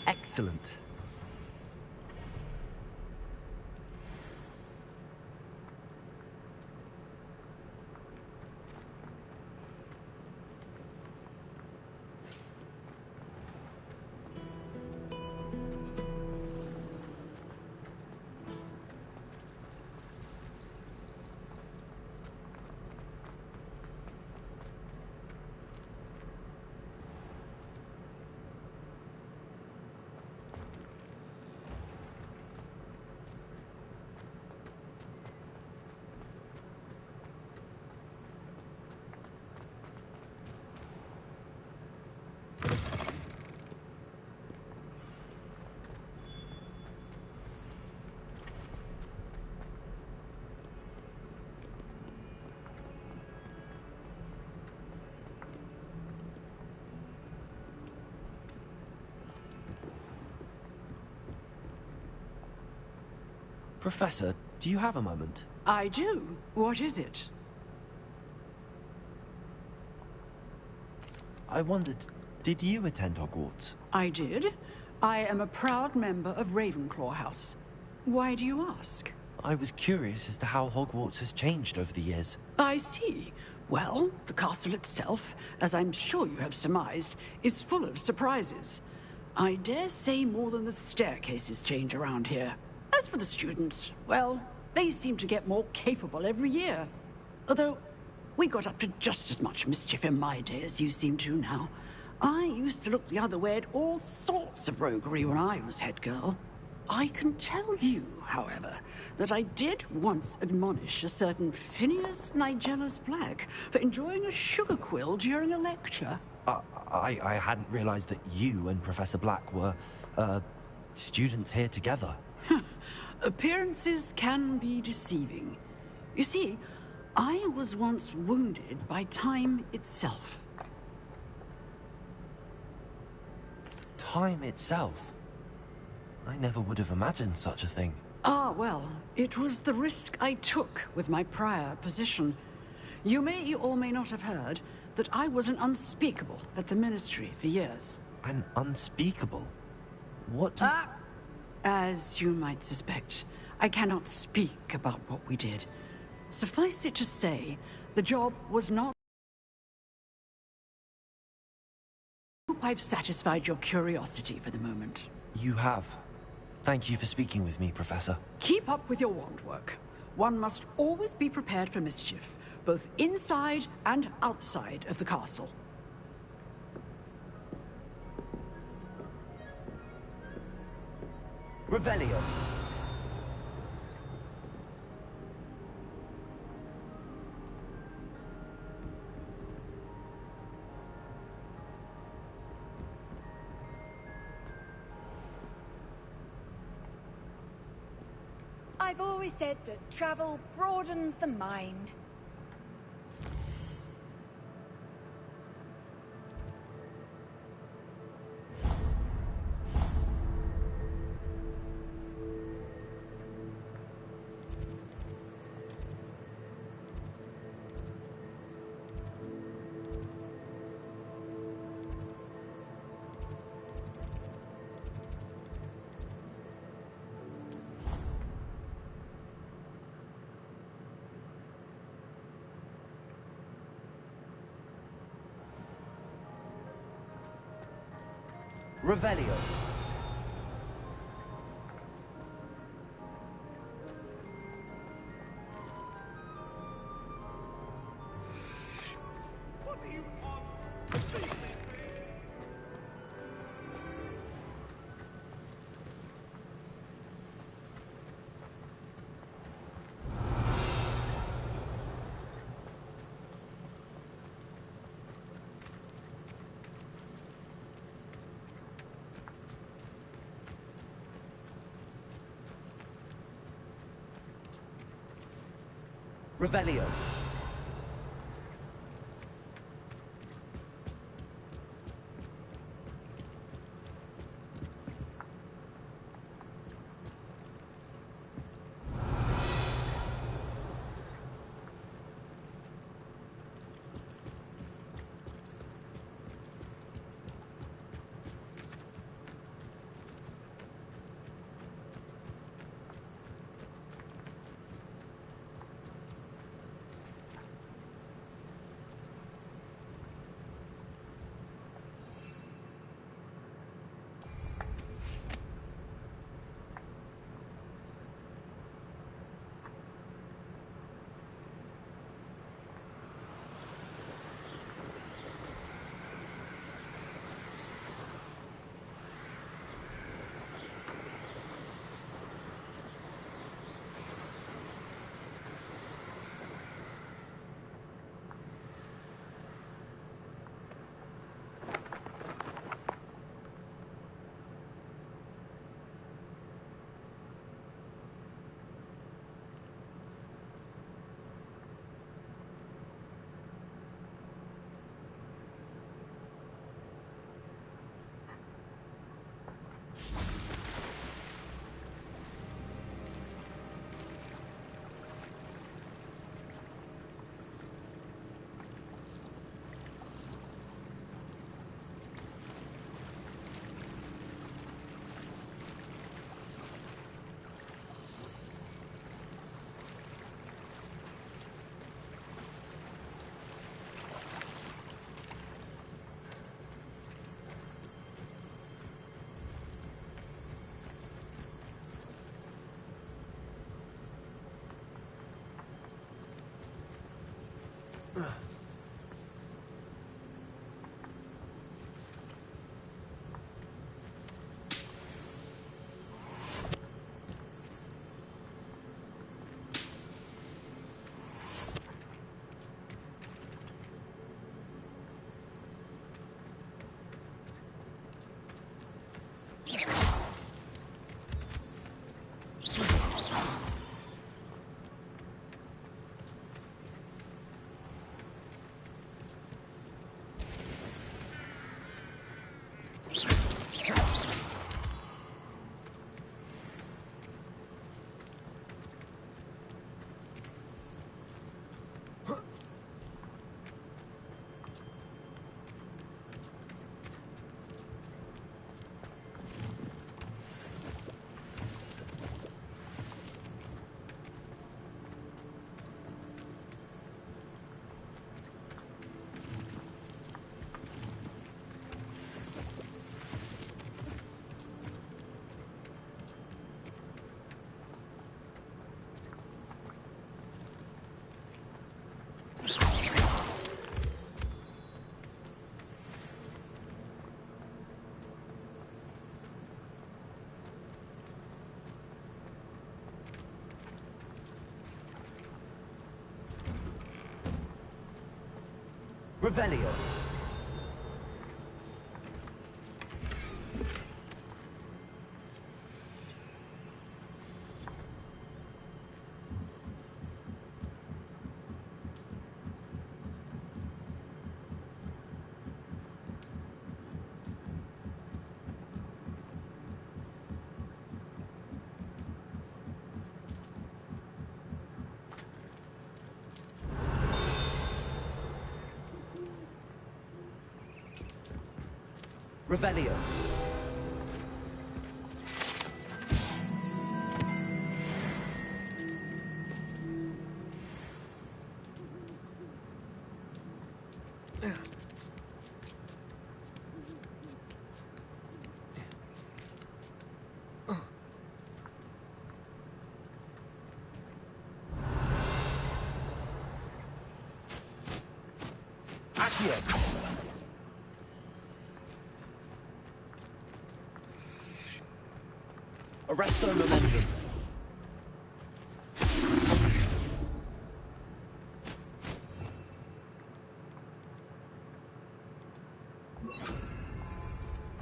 Excellent. Professor, do you have a moment? I do. What is it? I wondered, did you attend Hogwarts? I did. I am a proud member of Ravenclaw House. Why do you ask? I was curious as to how Hogwarts has changed over the years. I see. Well, the castle itself, as I'm sure you have surmised, is full of surprises. I dare say more than the staircases change around here. As for the students, well, they seem to get more capable every year. Although, we got up to just as much mischief in my day as you seem to now. I used to look the other way at all sorts of roguery when I was head girl. I can tell you, however, that I did once admonish a certain Phineas Nigellus Black for enjoying a sugar quill during a lecture. I hadn't realized that you and Professor Black were, students here together. Appearances can be deceiving. You see, I was once wounded by time itself. Time itself? I never would have imagined such a thing. Ah, well, it was the risk I took with my prior position. You may or may not have heard that I was an unspeakable at the Ministry for years. An unspeakable? What does... As you might suspect, I cannot speak about what we did. Suffice it to say, the job was not... I hope I've satisfied your curiosity for the moment. You have. Thank you for speaking with me, Professor. Keep up with your wand work. One must always be prepared for mischief, both inside and outside of the castle. Revelio. I've always said that travel broadens the mind. Revelio. Revelio. Revelio. Revelio. Accio. Arresto momentum.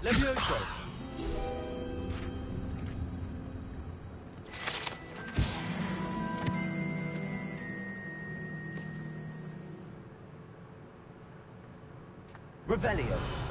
Levioso. Revelio.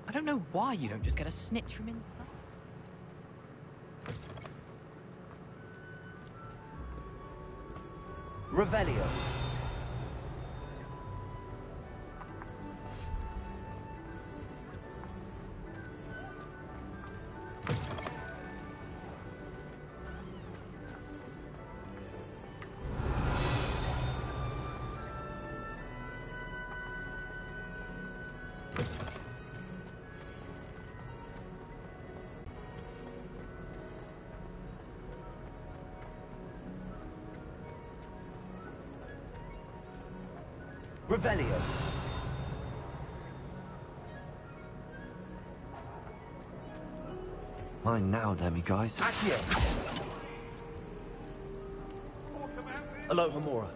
I don't know why you don't just get a snitch from inside. Revelio. Revelio. Mine now, guys. Accio! Aloha Mora.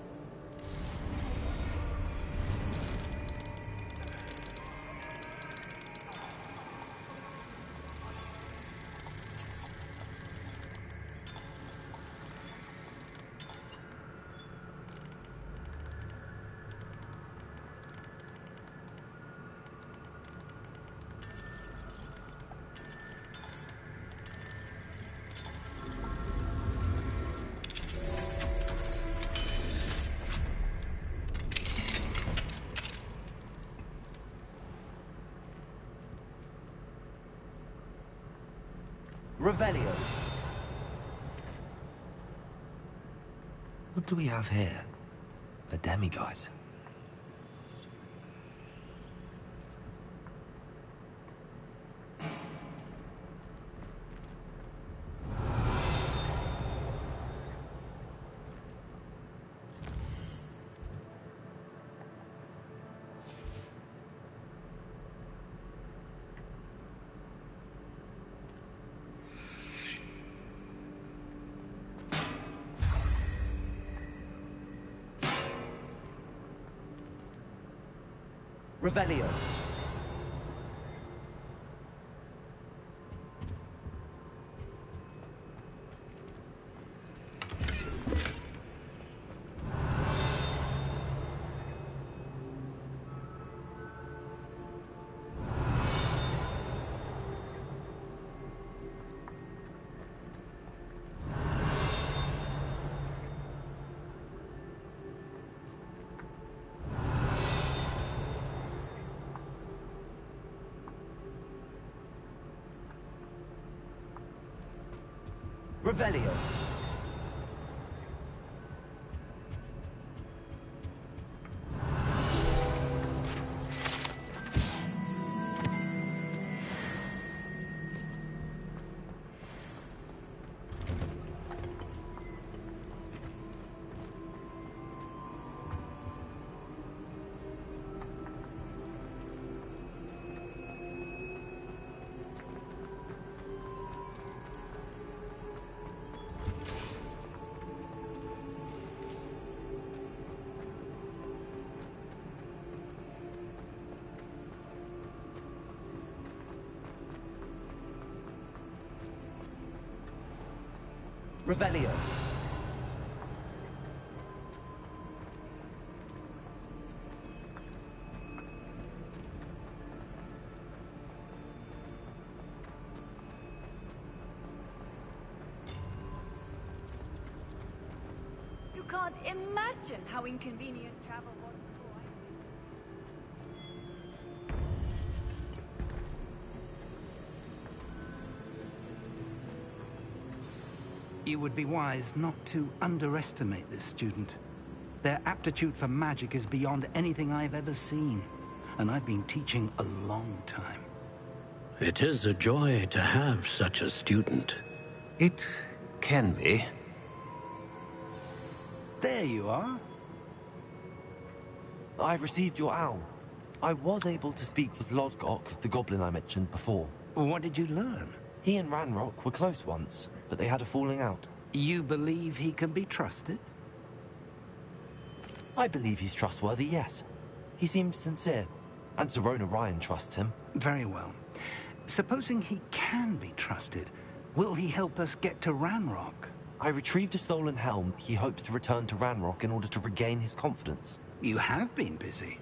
Revelio. What do we have here? A demiguise. Revelio. Revelio. Revelio. You can't imagine how inconvenient travel was before. You would be wise not to underestimate this student. Their aptitude for magic is beyond anything I've ever seen, and I've been teaching a long time. It is a joy to have such a student. It can be. There you are. I received your owl. I was able to speak with Lodgok, the goblin I mentioned before. What did you learn? He and Ranrock were close once, but they had a falling out. You believe he can be trusted? I believe he's trustworthy, yes. He seems sincere, and Serona Ryan trusts him. Very well. Supposing he can be trusted, will he help us get to Ranrock? I retrieved a stolen helm. He hopes to return to Ranrock in order to regain his confidence. You have been busy.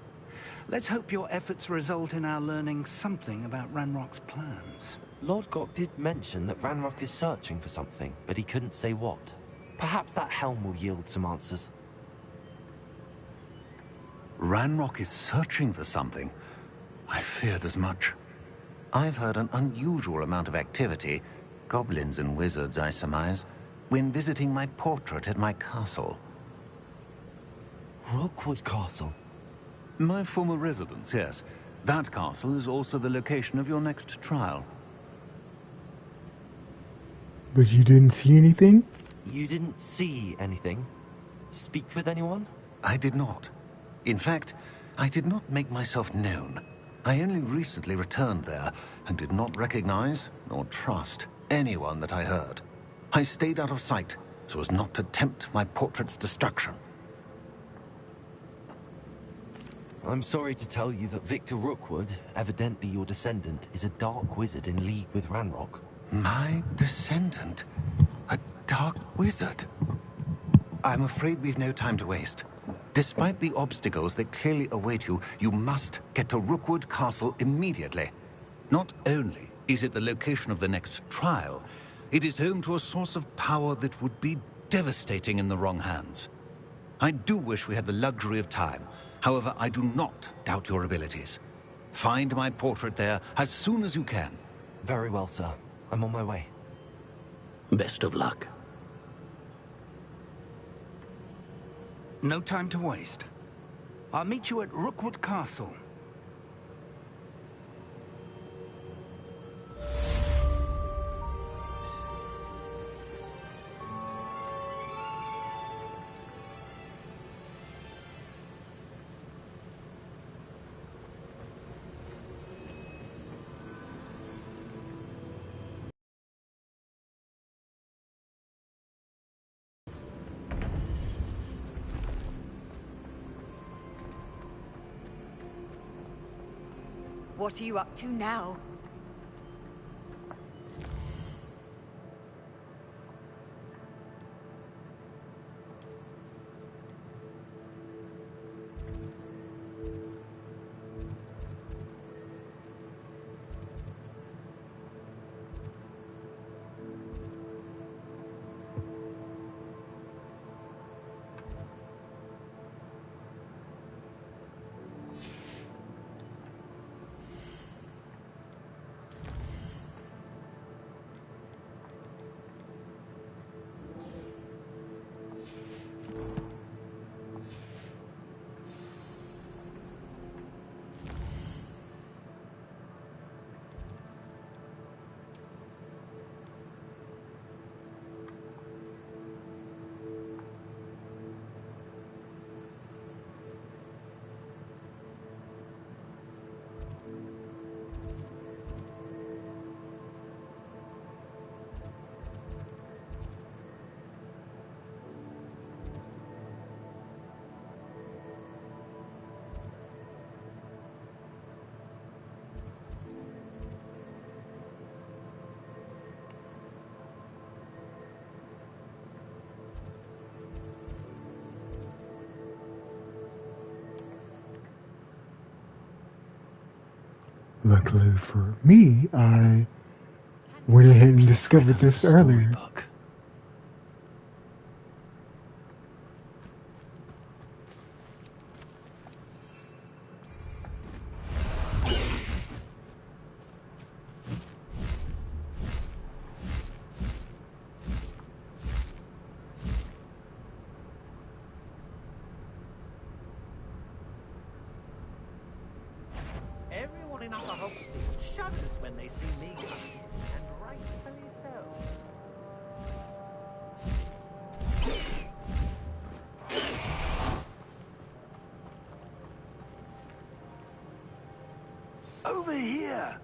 Let's hope your efforts result in our learning something about Ranrock's plans. Lord Gok did mention that Ranrock is searching for something, but he couldn't say what. Perhaps that helm will yield some answers. Ranrock is searching for something. I feared as much. I've heard an unusual amount of activity, goblins and wizards, I surmise, when visiting my portrait at my castle. Rookwood Castle? My former residence, yes. That castle is also the location of your next trial. But you didn't see anything? You didn't see anything? Speak with anyone? I did not. In fact, I did not make myself known. I only recently returned there and did not recognize nor trust anyone that I heard. I stayed out of sight so as not to tempt my portrait's destruction. I'm sorry to tell you that Victor Rookwood, evidently your descendant, is a dark wizard in league with Ranrock. My descendant? A dark wizard? I'm afraid we've no time to waste. Despite the obstacles that clearly await you, you must get to Rookwood Castle immediately. Not only is it the location of the next trial, it is home to a source of power that would be devastating in the wrong hands. I do wish we had the luxury of time. However, I do not doubt your abilities. Find my portrait there as soon as you can. Very well, sir. I'm on my way. Best of luck. No time to waste. I'll meet you at Rookwood Castle. What are you up to now? Luckily for me, I went ahead and discovered this earlier. Everyone in Upper Hogwarts shudders when they see me coming, and rightfully so. Over here!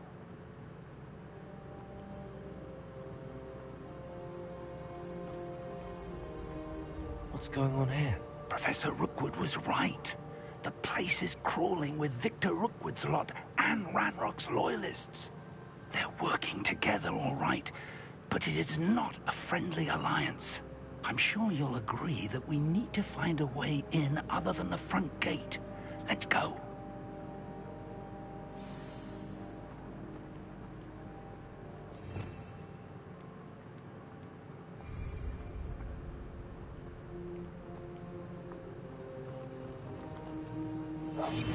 What's going on here? Professor Rookwood was right. The place is crawling with Victor Rookwood's lot and Ranrock's loyalists. They're working together, all right, but it is not a friendly alliance. I'm sure you'll agree that we need to find a way in other than the front gate. Let's go. Which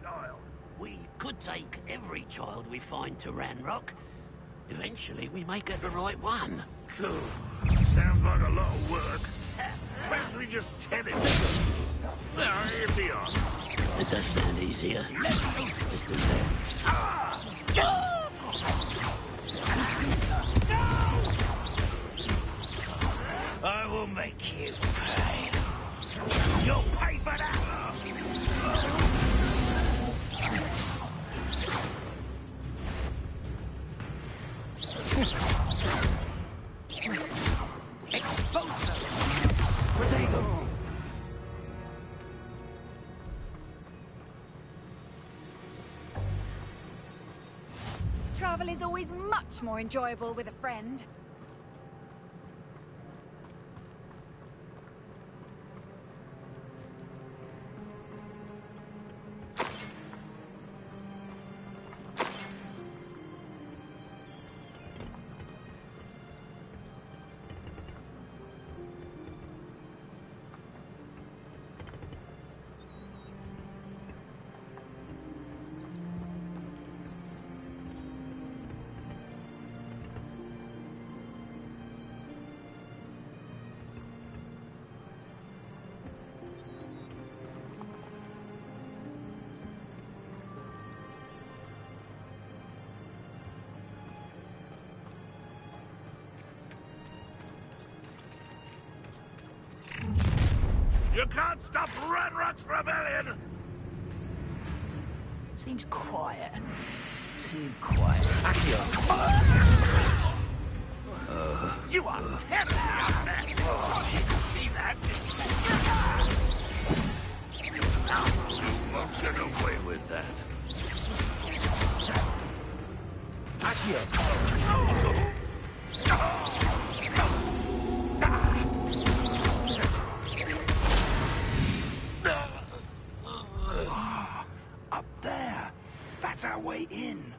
child? We could take every child we find to Ranrock. Eventually, we may get the right one. Sounds like a lot of work. Perhaps we just tell him. Now, here they are. It does sound easier. Mr. I will make you pay. You'll pay for that! Expose them! Potato! Travel is always much more enjoyable with a friend. You can't stop Ranrock's rebellion! Seems quiet. Too quiet. You are terribly unmatched! You can see that? You won't get away with that. Up there. That's our way in.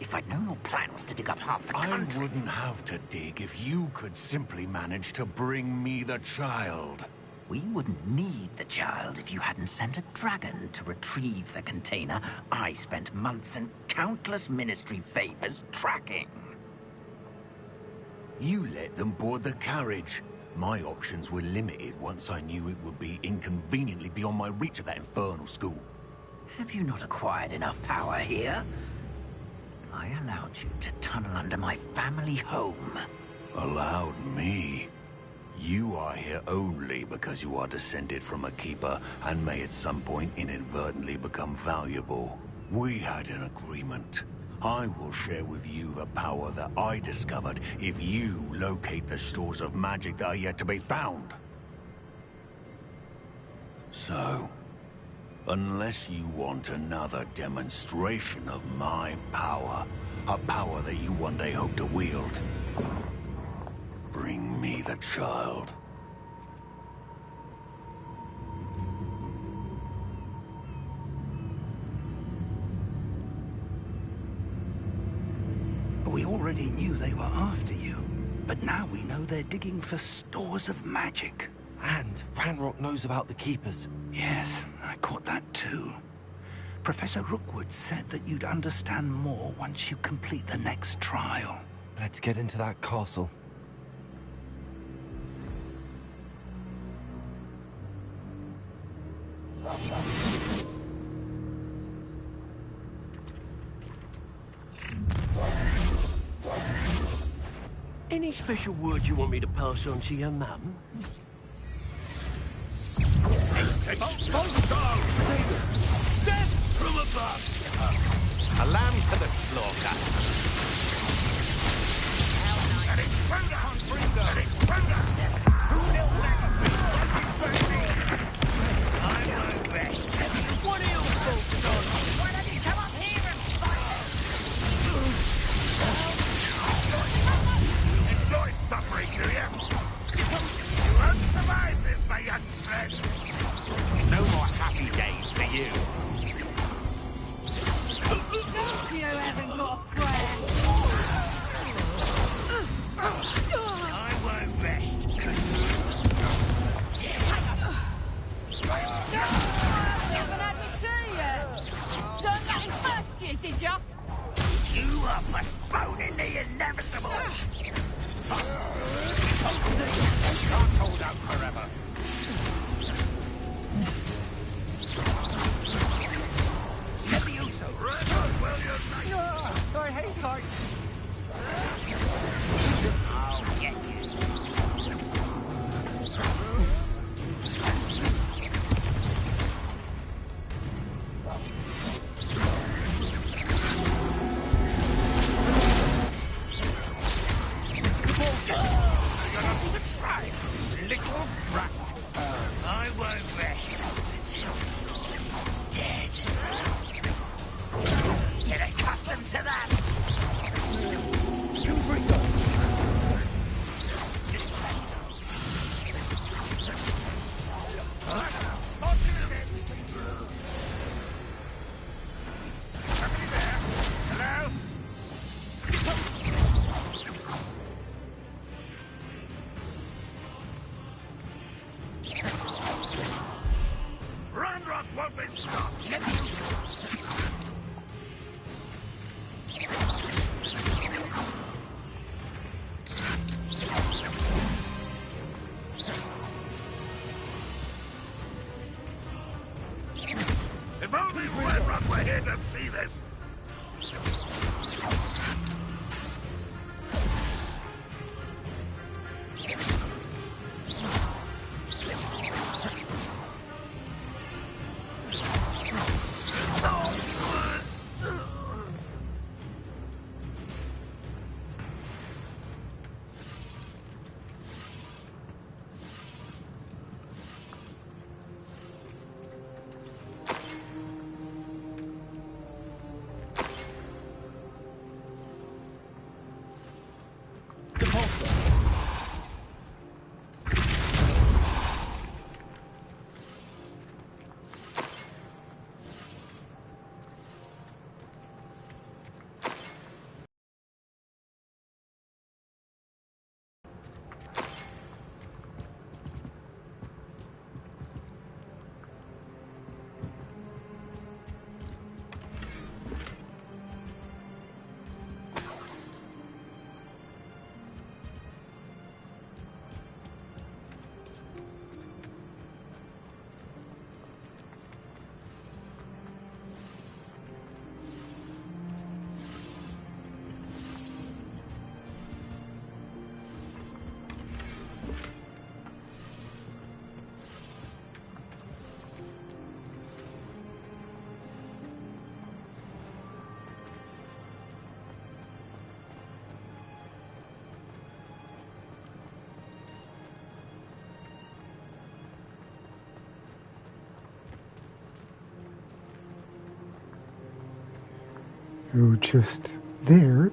If I'd known your plan was to dig up half the country... I wouldn't have to dig if you could simply manage to bring me the child. We wouldn't need the child if you hadn't sent a dragon to retrieve the container I spent months and countless ministry favors tracking. You let them board the carriage. My options were limited once I knew it would be inconveniently beyond my reach of that infernal school. Have you not acquired enough power here? I allowed you to tunnel under my family home. Allowed me? You are here only because you are descended from a keeper and may at some point inadvertently become valuable. We had an agreement. I will share with you the power that I discovered if you locate the stores of magic that are yet to be found. So, unless you want another demonstration of my power, a power that you one day hope to wield, bring me the child. We already knew they were after you, but now we know they're digging for stores of magic. And Ranrock knows about the Keepers. Yes, I caught that too. Professor Rookwood said that you'd understand more once you complete the next trial. Let's get into that castle. Any special words you want me to pass on to your mum? Death from above! A lamb to the slaughter. An intruder! An intruder! Who will never be? I won't rest. What are you folks on? Why don't you come up here and fight? Enjoy suffering, do you? You won't survive this, my young friend. No more happy days for you. You haven't got a prayer. I won't rest. You haven't had my tea yet. Learned that in first year, did ya? You are postponing the inevitable. Can't hold out forever. Levioso, run! Well, you're nice. I hate heights. I'll get you. You're not even trying, little brat. I won't rest until you're dead. Get accustomed to that. Ranrock won't be stopped. If only Ranrock were here to see this. Go just there.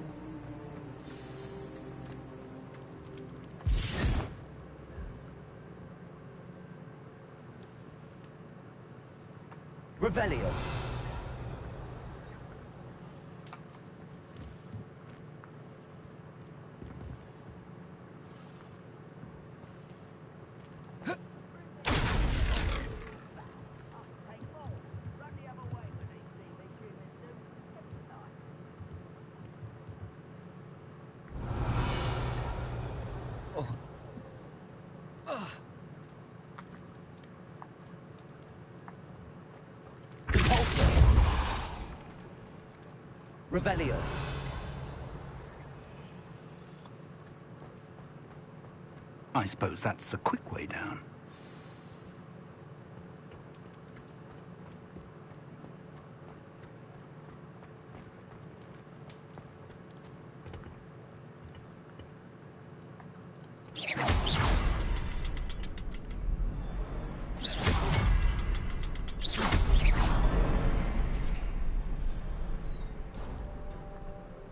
Revelio. Revelio. I suppose that's the quick way down.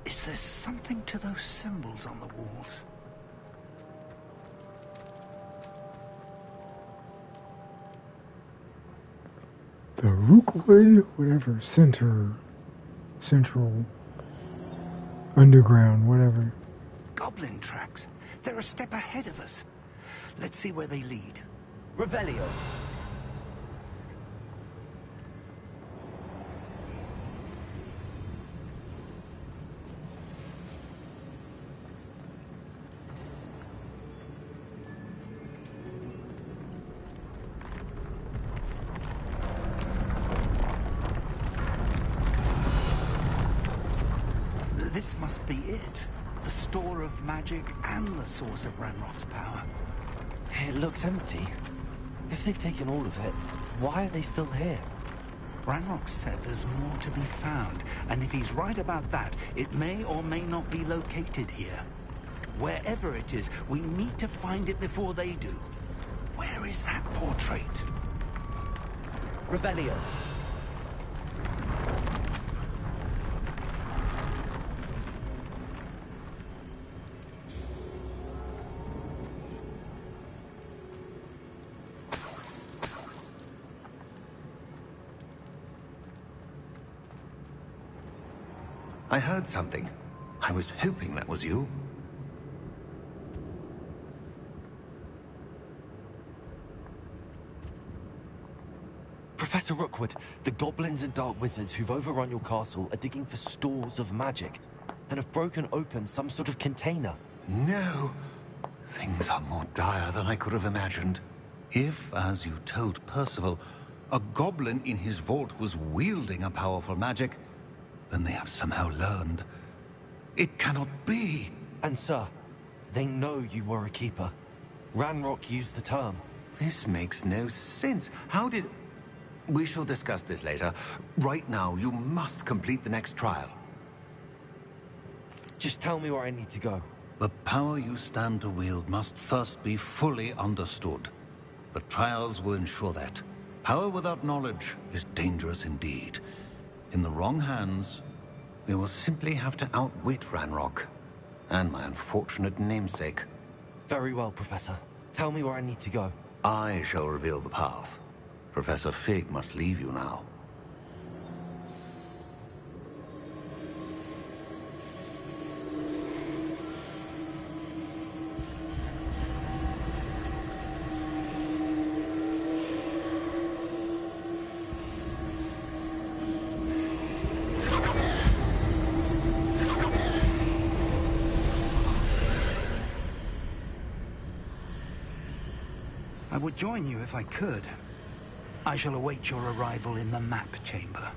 Is there something to those symbols on the walls? The Rookwood, whatever, central, underground, whatever. Goblin tracks. They're a step ahead of us. Let's see where they lead. Revelio. This must be it. The store of magic and the source of Ranrock's power. It looks empty. If they've taken all of it, why are they still here? Ranrock said there's more to be found, and if he's right about that, it may or may not be located here. Wherever it is, we need to find it before they do. Where is that portrait? Revelio. I heard something. I was hoping that was you. Professor Rookwood, the goblins and dark wizards who've overrun your castle are digging for stores of magic and have broken open some sort of container. No. Things are more dire than I could have imagined. If, as you told Percival, a goblin in his vault was wielding a powerful magic, then they have somehow learned. It cannot be. And sir, they know you were a keeper. Ranrock used the term. This makes no sense. How did... We shall discuss this later. Right now, you must complete the next trial. Just tell me where I need to go. The power you stand to wield must first be fully understood. The trials will ensure that. Power without knowledge is dangerous indeed. In the wrong hands, we will simply have to outwit Ranrock and my unfortunate namesake. Very well, Professor. Tell me where I need to go. I shall reveal the path. Professor Fig must leave you now. I would join you if I could. I shall await your arrival in the map chamber.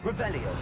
Revelio.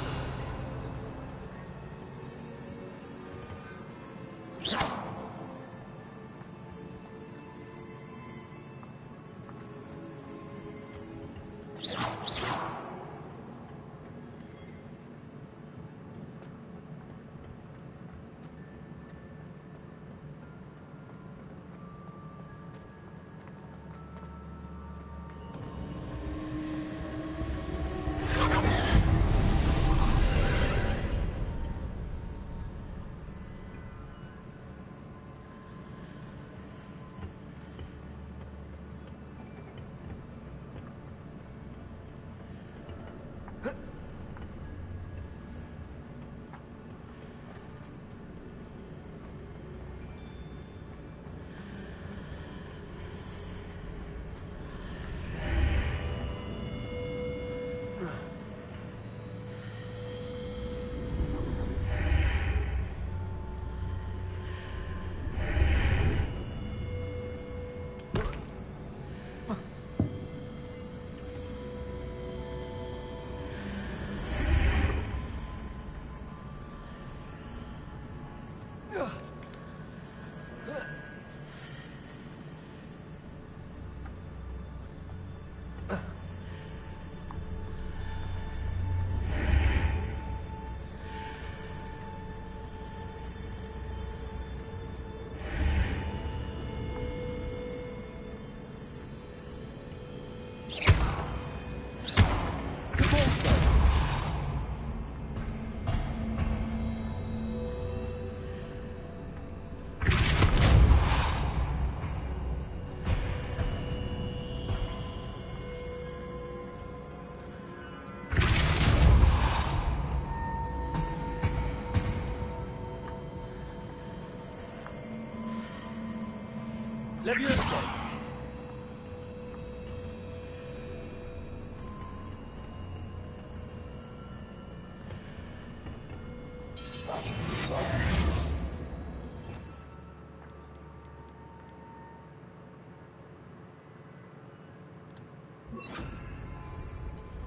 Levioso!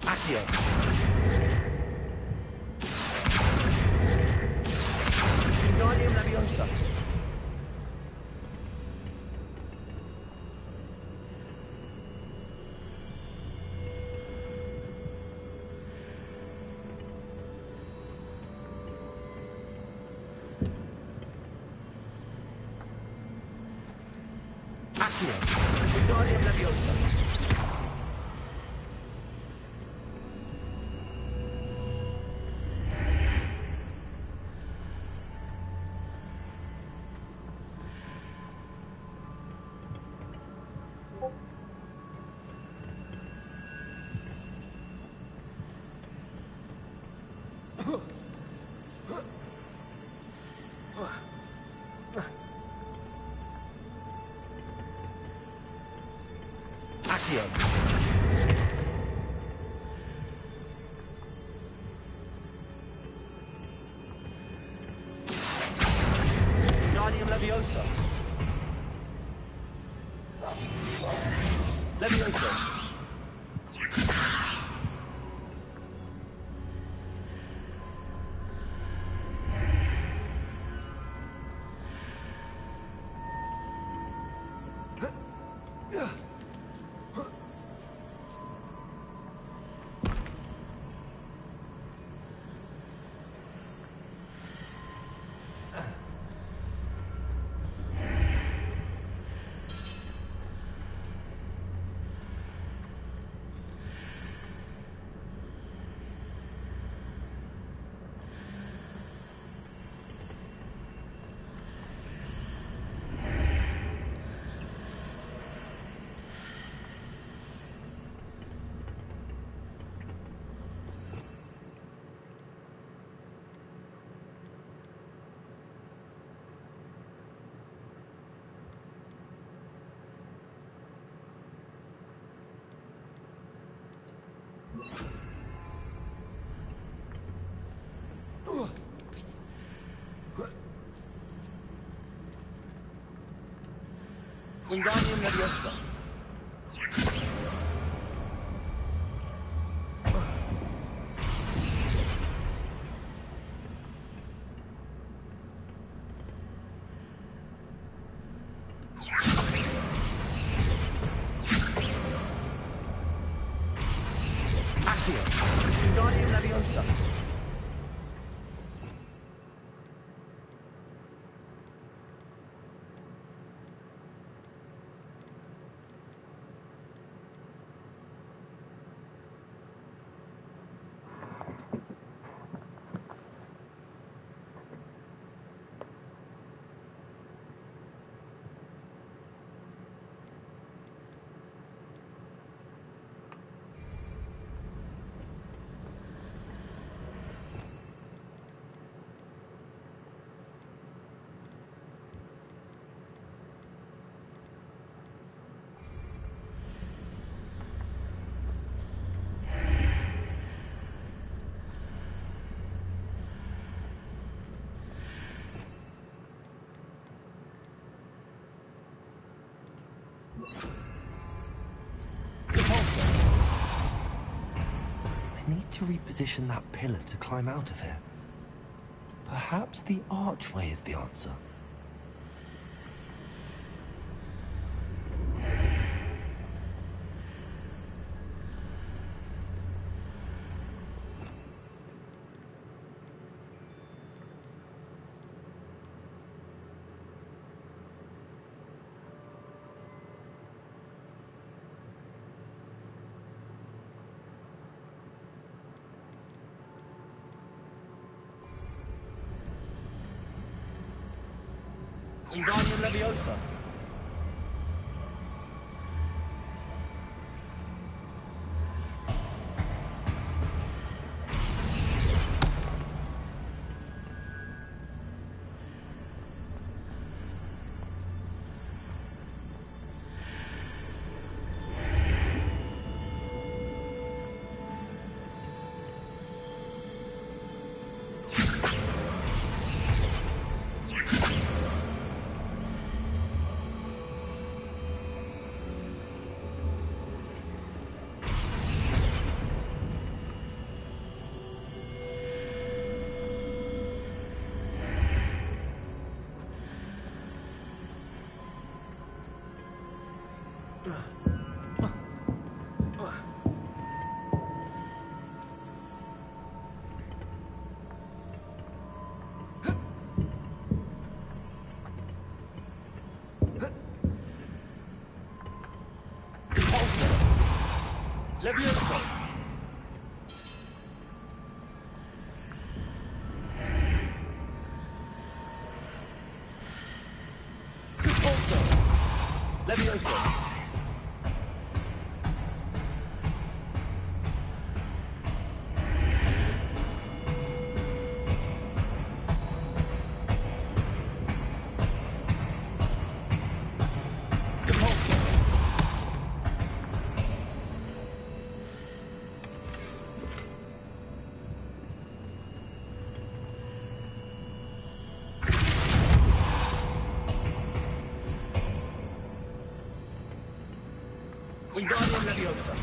Accio! Wingardium Leviosa! Accio! Wingardium Leviosa! Accio! Wingardium Leviosa! Leviosa! Wingardium Leviosa! Accio! Wingardium Leviosa! I need to reposition that pillar to climb out of here. Perhaps the archway is the answer. Wingardium Leviosa. Leviosa. Expulso. Leviosa. Wingardium Leviosa.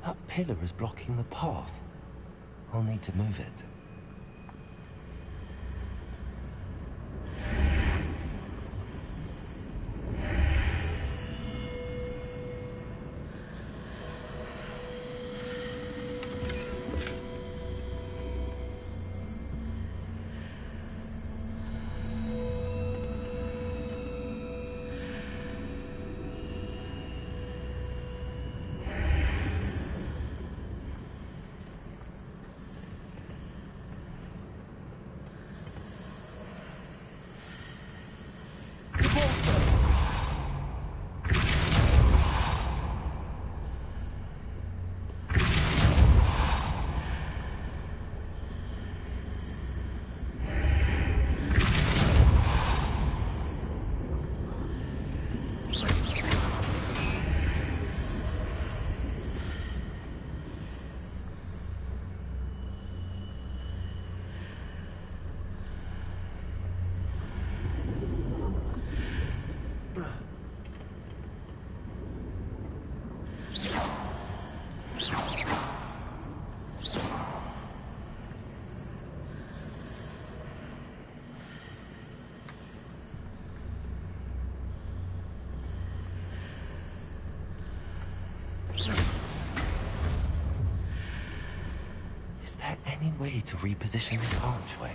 That pillar is blocking the path. I'll need to move it. Any way to reposition this archway?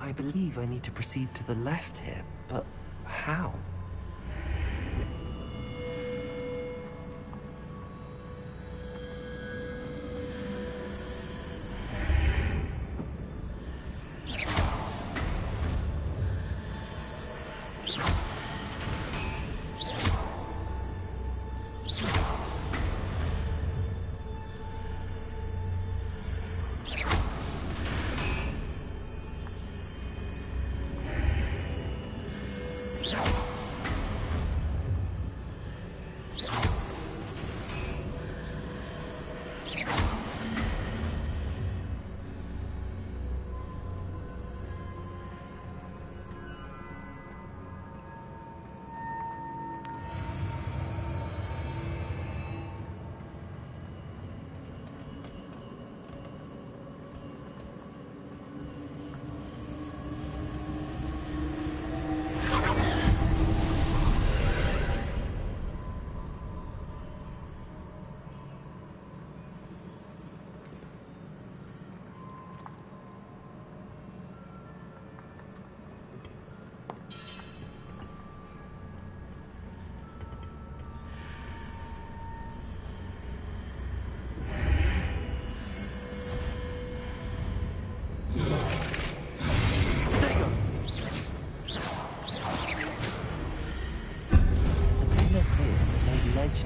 I believe I need to proceed to the left here, but how?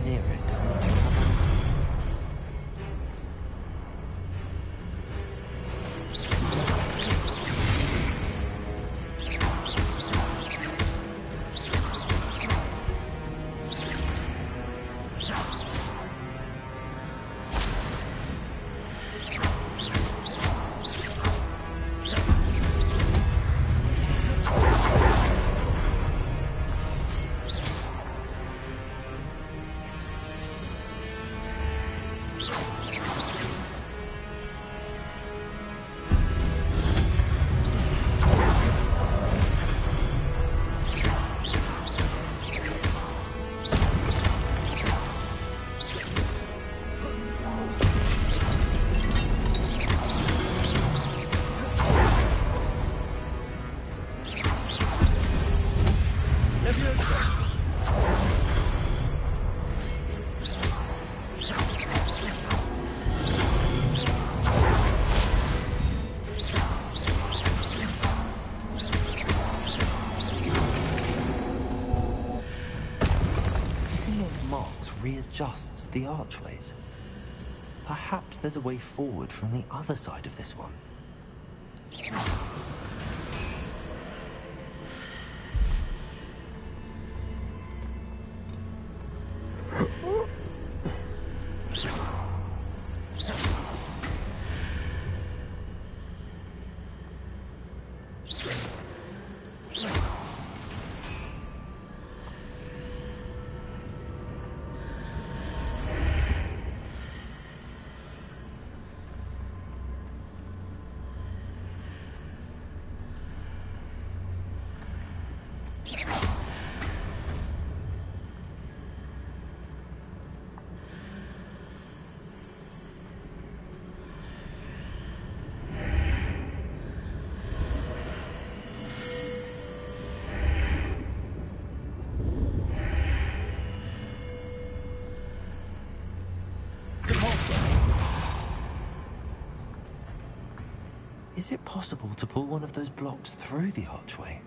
Near it for me to come onto. Readjusts the archways. Perhaps there's a way forward from the other side of this one. Is it possible to pull one of those blocks through the archway?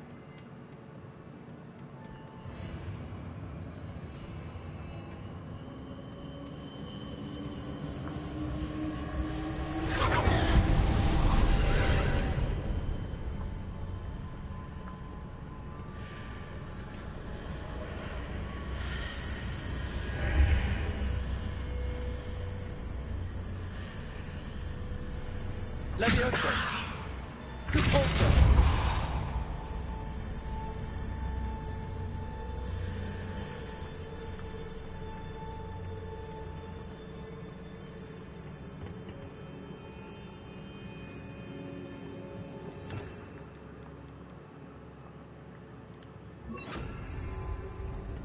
Leviosa! Repulsor!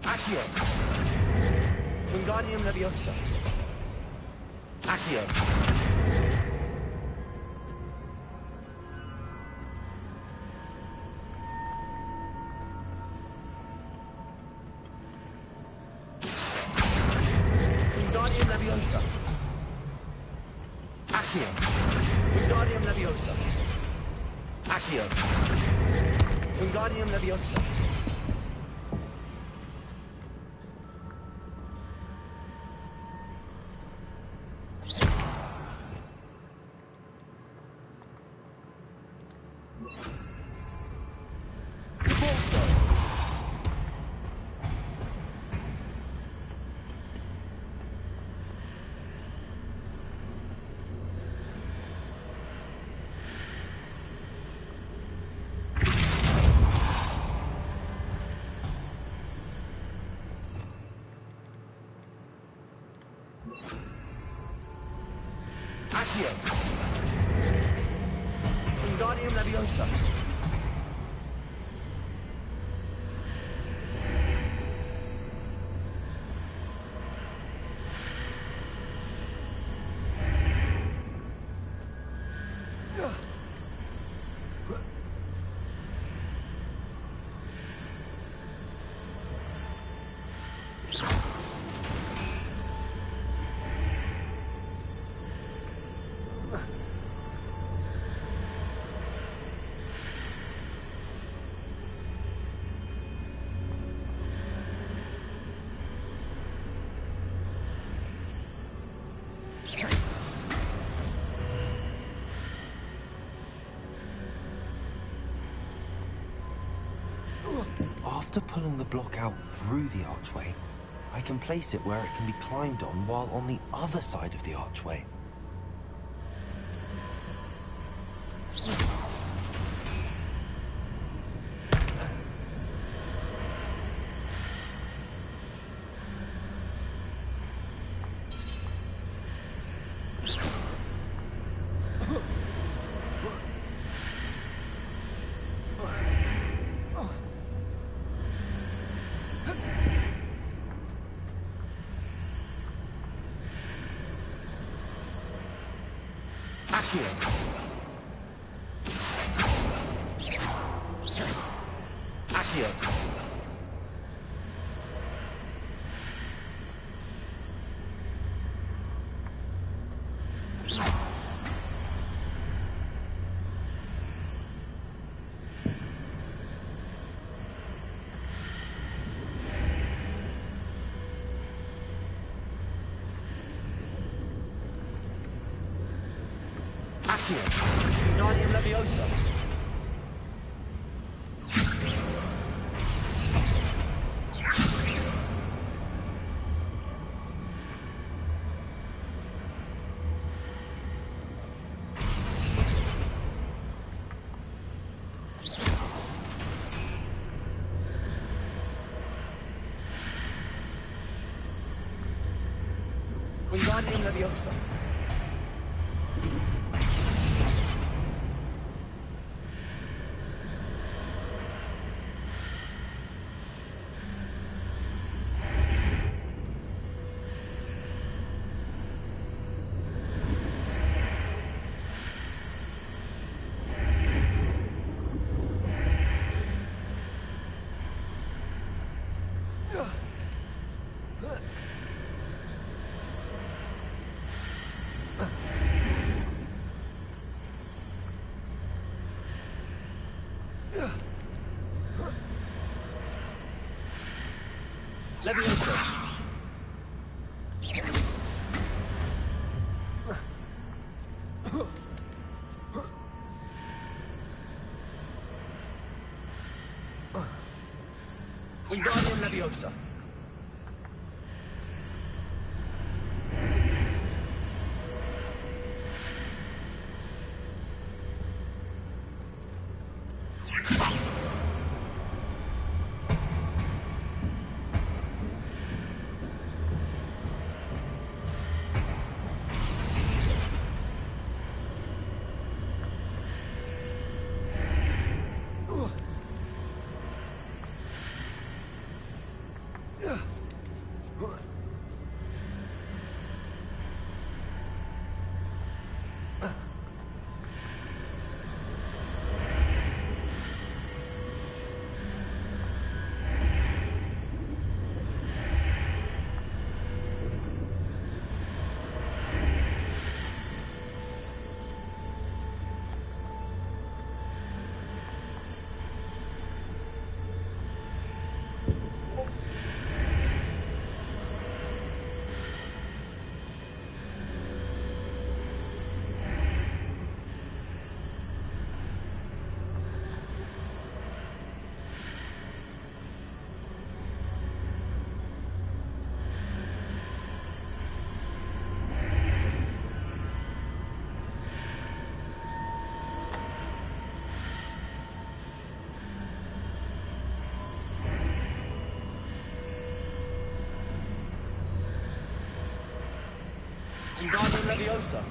Accio! Wingardium Leviosa! Accio! Wingardium Leviosa! Accio! Wingardium Leviosa! Accio! Wingardium Leviosa! Repulsor! Accio! Wingardium Leviosa! After pulling the block out through the archway, I can place it where it can be climbed on while on the other side of the archway. Accio! Accio! Accio! Wingardium Leviosa! Wingardium Leviosa! Leviosa. Wingardium Leviosa. Wingardium Leviosa.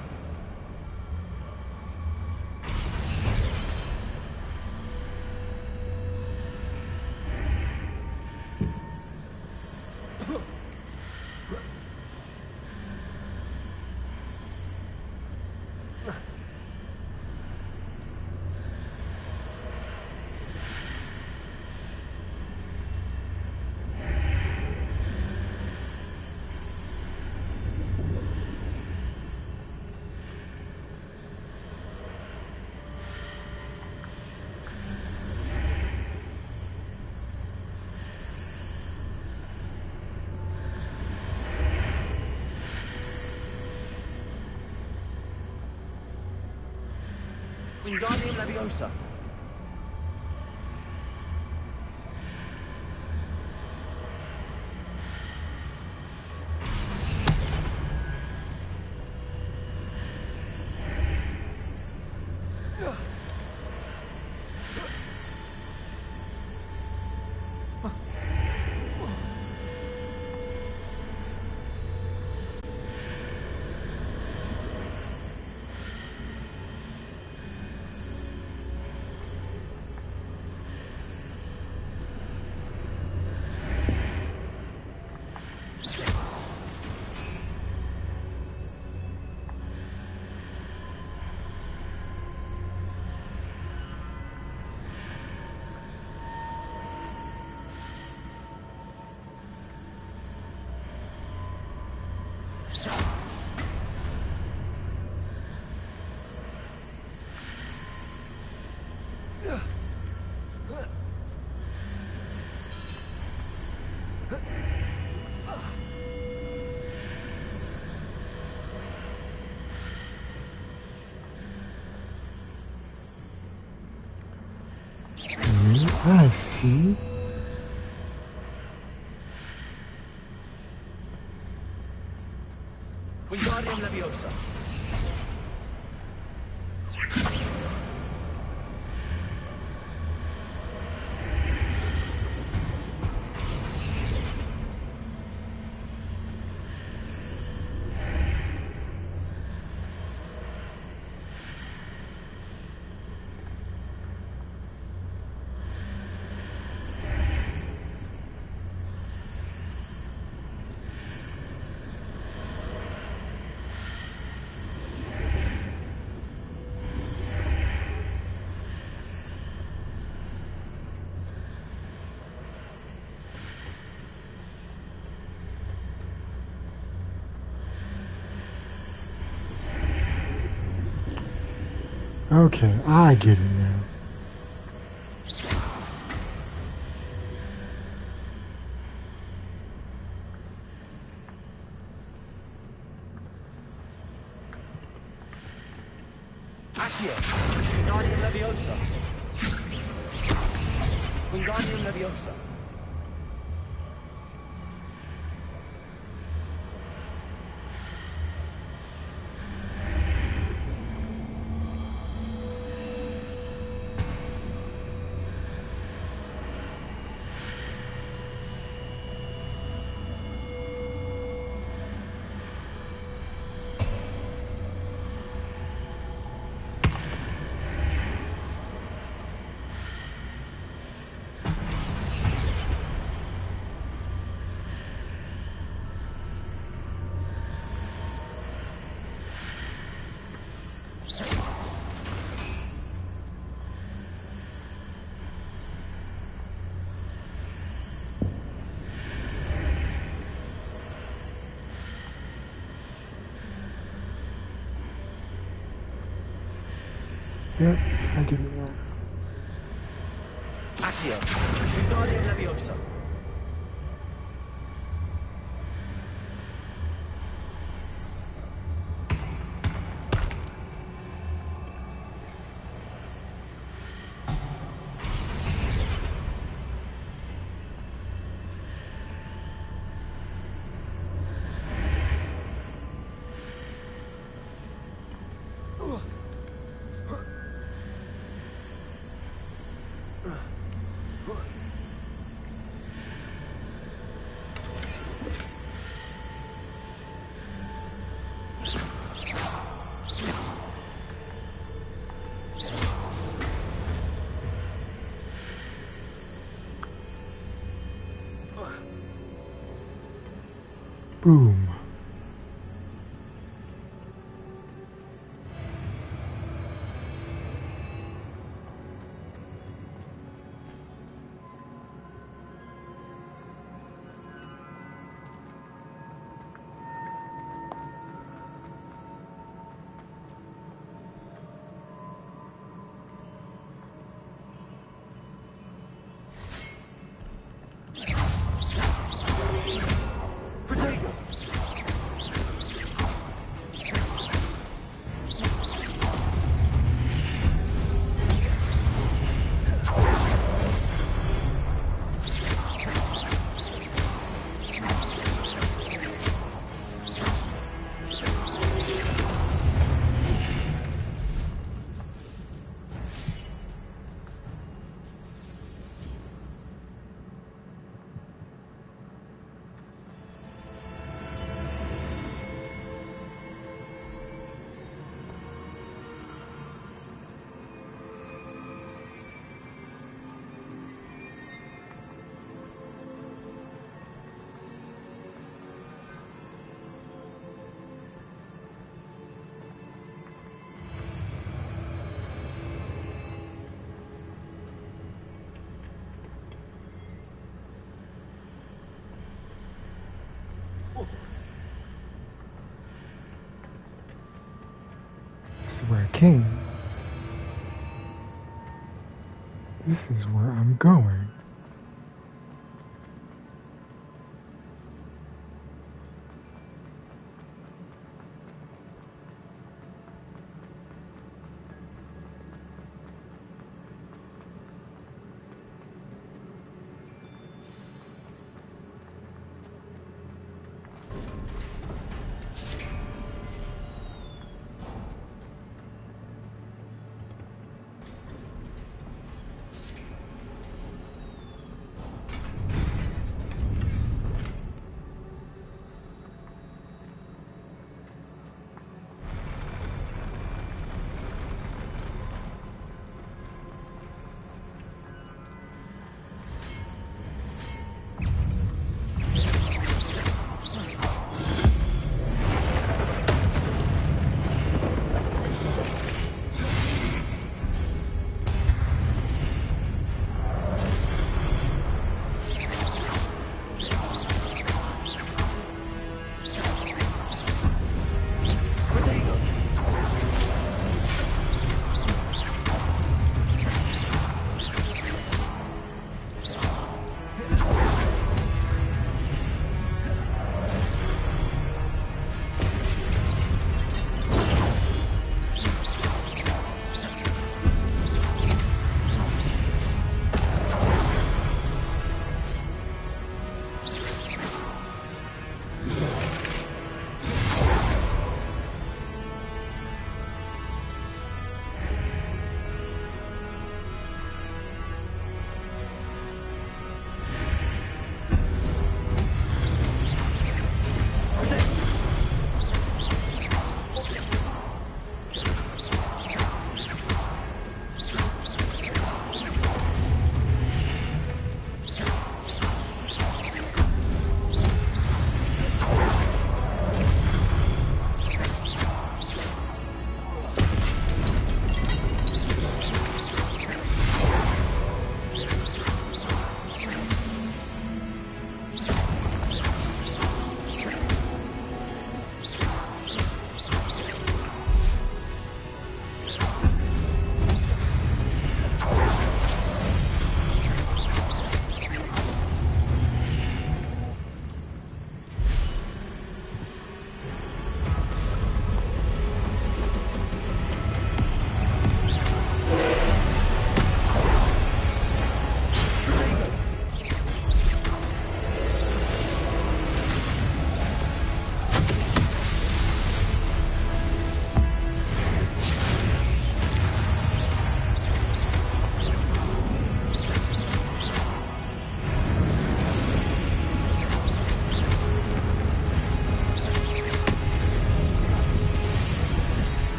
Wingardium Leviosa. I see. Wingardium Leviosa. Okay, I get it now. Accio. Wingardium Leviosa. Wingardium Leviosa. Yep, I give it that. Accio. Wingardium Leviosa. Boom. This is where I came. This is where I'm going.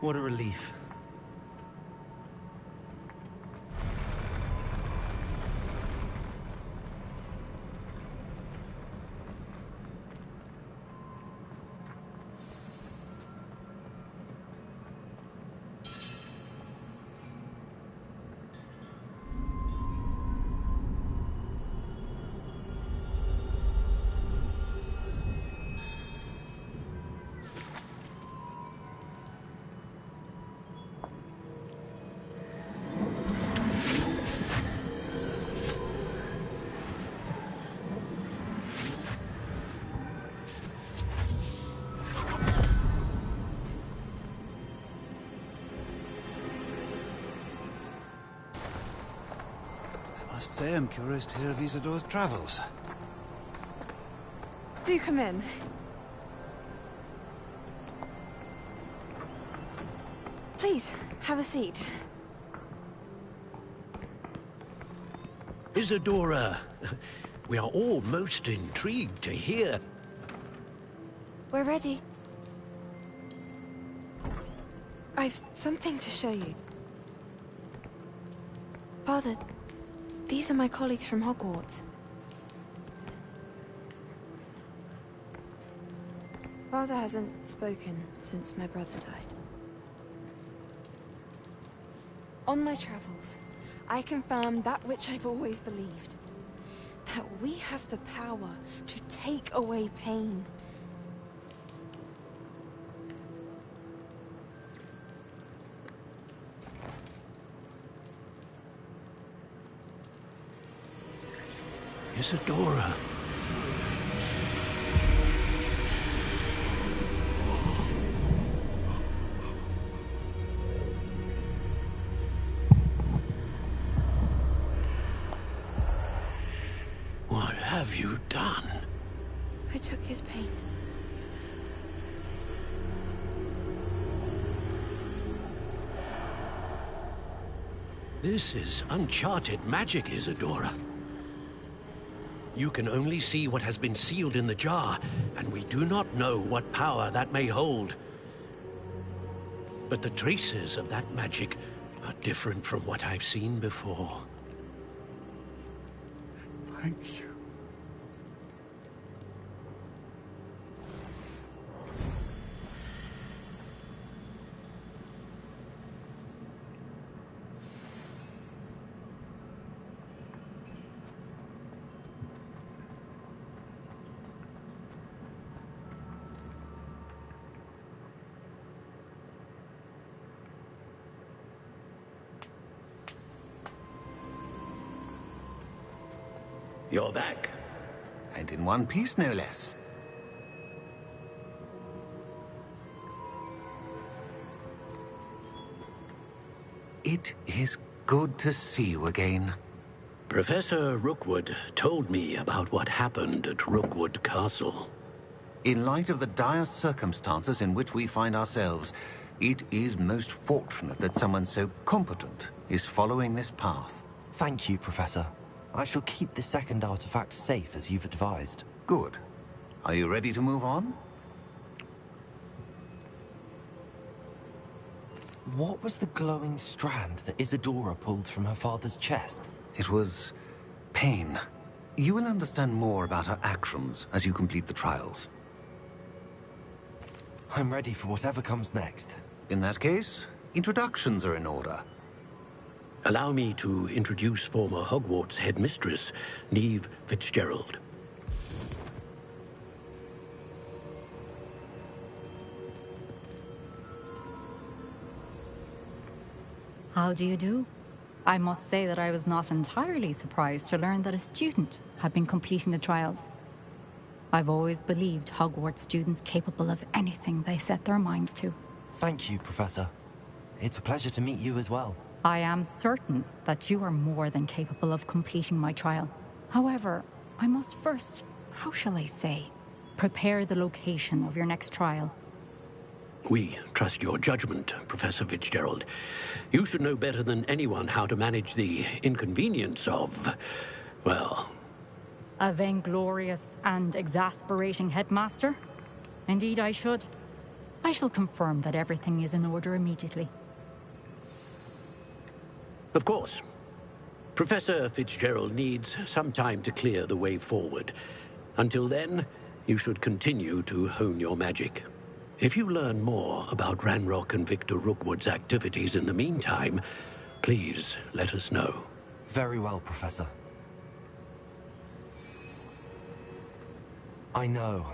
What a relief. I must say I'm curious to hear of Isidore's travels. Do come in. Please, have a seat. Isadora, we are all most intrigued to hear. We're ready. I've something to show you. Father, these are my colleagues from Hogwarts. Father hasn't spoken since my brother died. On my travels, I confirmed that which I've always believed. That we have the power to take away pain. Isadora. What have you done? I took his pain. This is uncharted magic, Isadora. You can only see what has been sealed in the jar, and we do not know what power that may hold. But the traces of that magic are different from what I've seen before. Thank you. You're back. And in one piece, no less. It is good to see you again. Professor Rookwood told me about what happened at Rookwood Castle. In light of the dire circumstances in which we find ourselves, it is most fortunate that someone so competent is following this path. Thank you, Professor. I shall keep the second artifact safe as you've advised. Good. Are you ready to move on? What was the glowing strand that Isadora pulled from her father's chest? It was pain. You will understand more about her actions as you complete the trials. I'm ready for whatever comes next. In that case, introductions are in order. Allow me to introduce former Hogwarts headmistress, Neve Fitzgerald. How do you do? I must say that I was not entirely surprised to learn that a student had been completing the trials. I've always believed Hogwarts students capable of anything they set their minds to. Thank you, Professor. It's a pleasure to meet you as well. I am certain that you are more than capable of completing my trial. However, I must first, how shall I say, prepare the location of your next trial. We trust your judgment, Professor Fitzgerald. You should know better than anyone how to manage the inconvenience of, well... A vainglorious and exasperating headmaster? Indeed I should. I shall confirm that everything is in order immediately. Of course. Professor Fitzgerald needs some time to clear the way forward. Until then, you should continue to hone your magic. If you learn more about Ranrock and Victor Rookwood's activities in the meantime, please let us know. Very well, Professor. I know.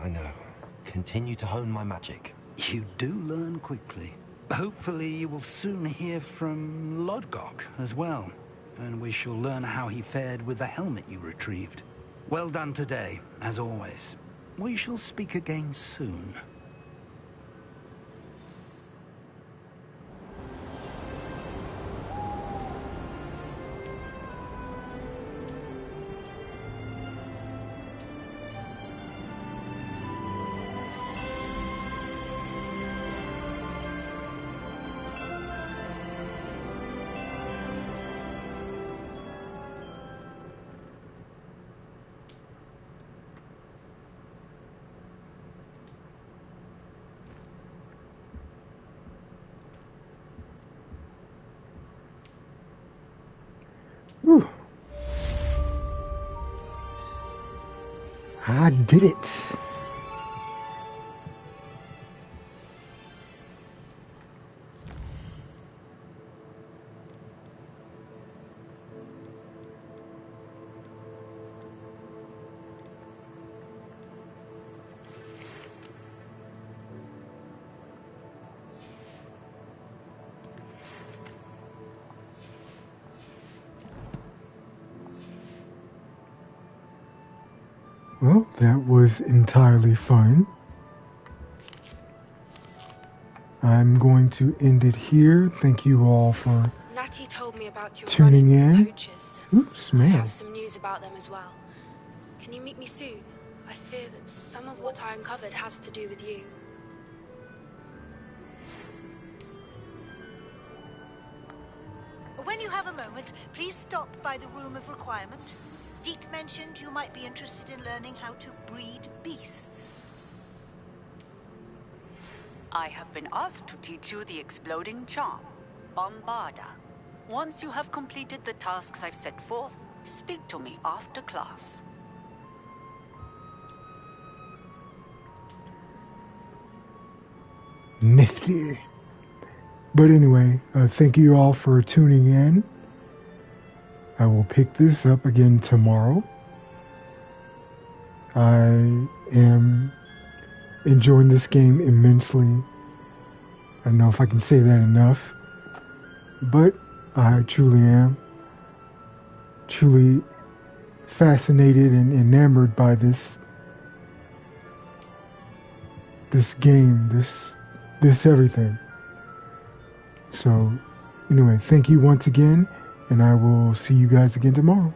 Continue to hone my magic. You do learn quickly. Hopefully you will soon hear from Lodgok as well, and we shall learn how he fared with the helmet you retrieved. Well done today, as always. We shall speak again soon. Whew. I did it. Well, that was entirely fun. I'm going to end it here. Thank you all for Natty told me about your tuning run-in with in. the poachers. Oops, I man. have some news about them as well. Can you meet me soon? I fear that some of what I uncovered has to do with you. When you have a moment, please stop by the Room of Requirement. Deke mentioned you might be interested in learning how to breed beasts. I have been asked to teach you the exploding charm, Bombarda. Once you have completed the tasks I've set forth, speak to me after class. Nifty. But anyway, thank you all for tuning in. I will pick this up again tomorrow. I am enjoying this game immensely. I don't know if I can say that enough, but I truly am. Truly fascinated and enamored by this game, this everything. So, anyway, thank you once again, and I will see you guys again tomorrow.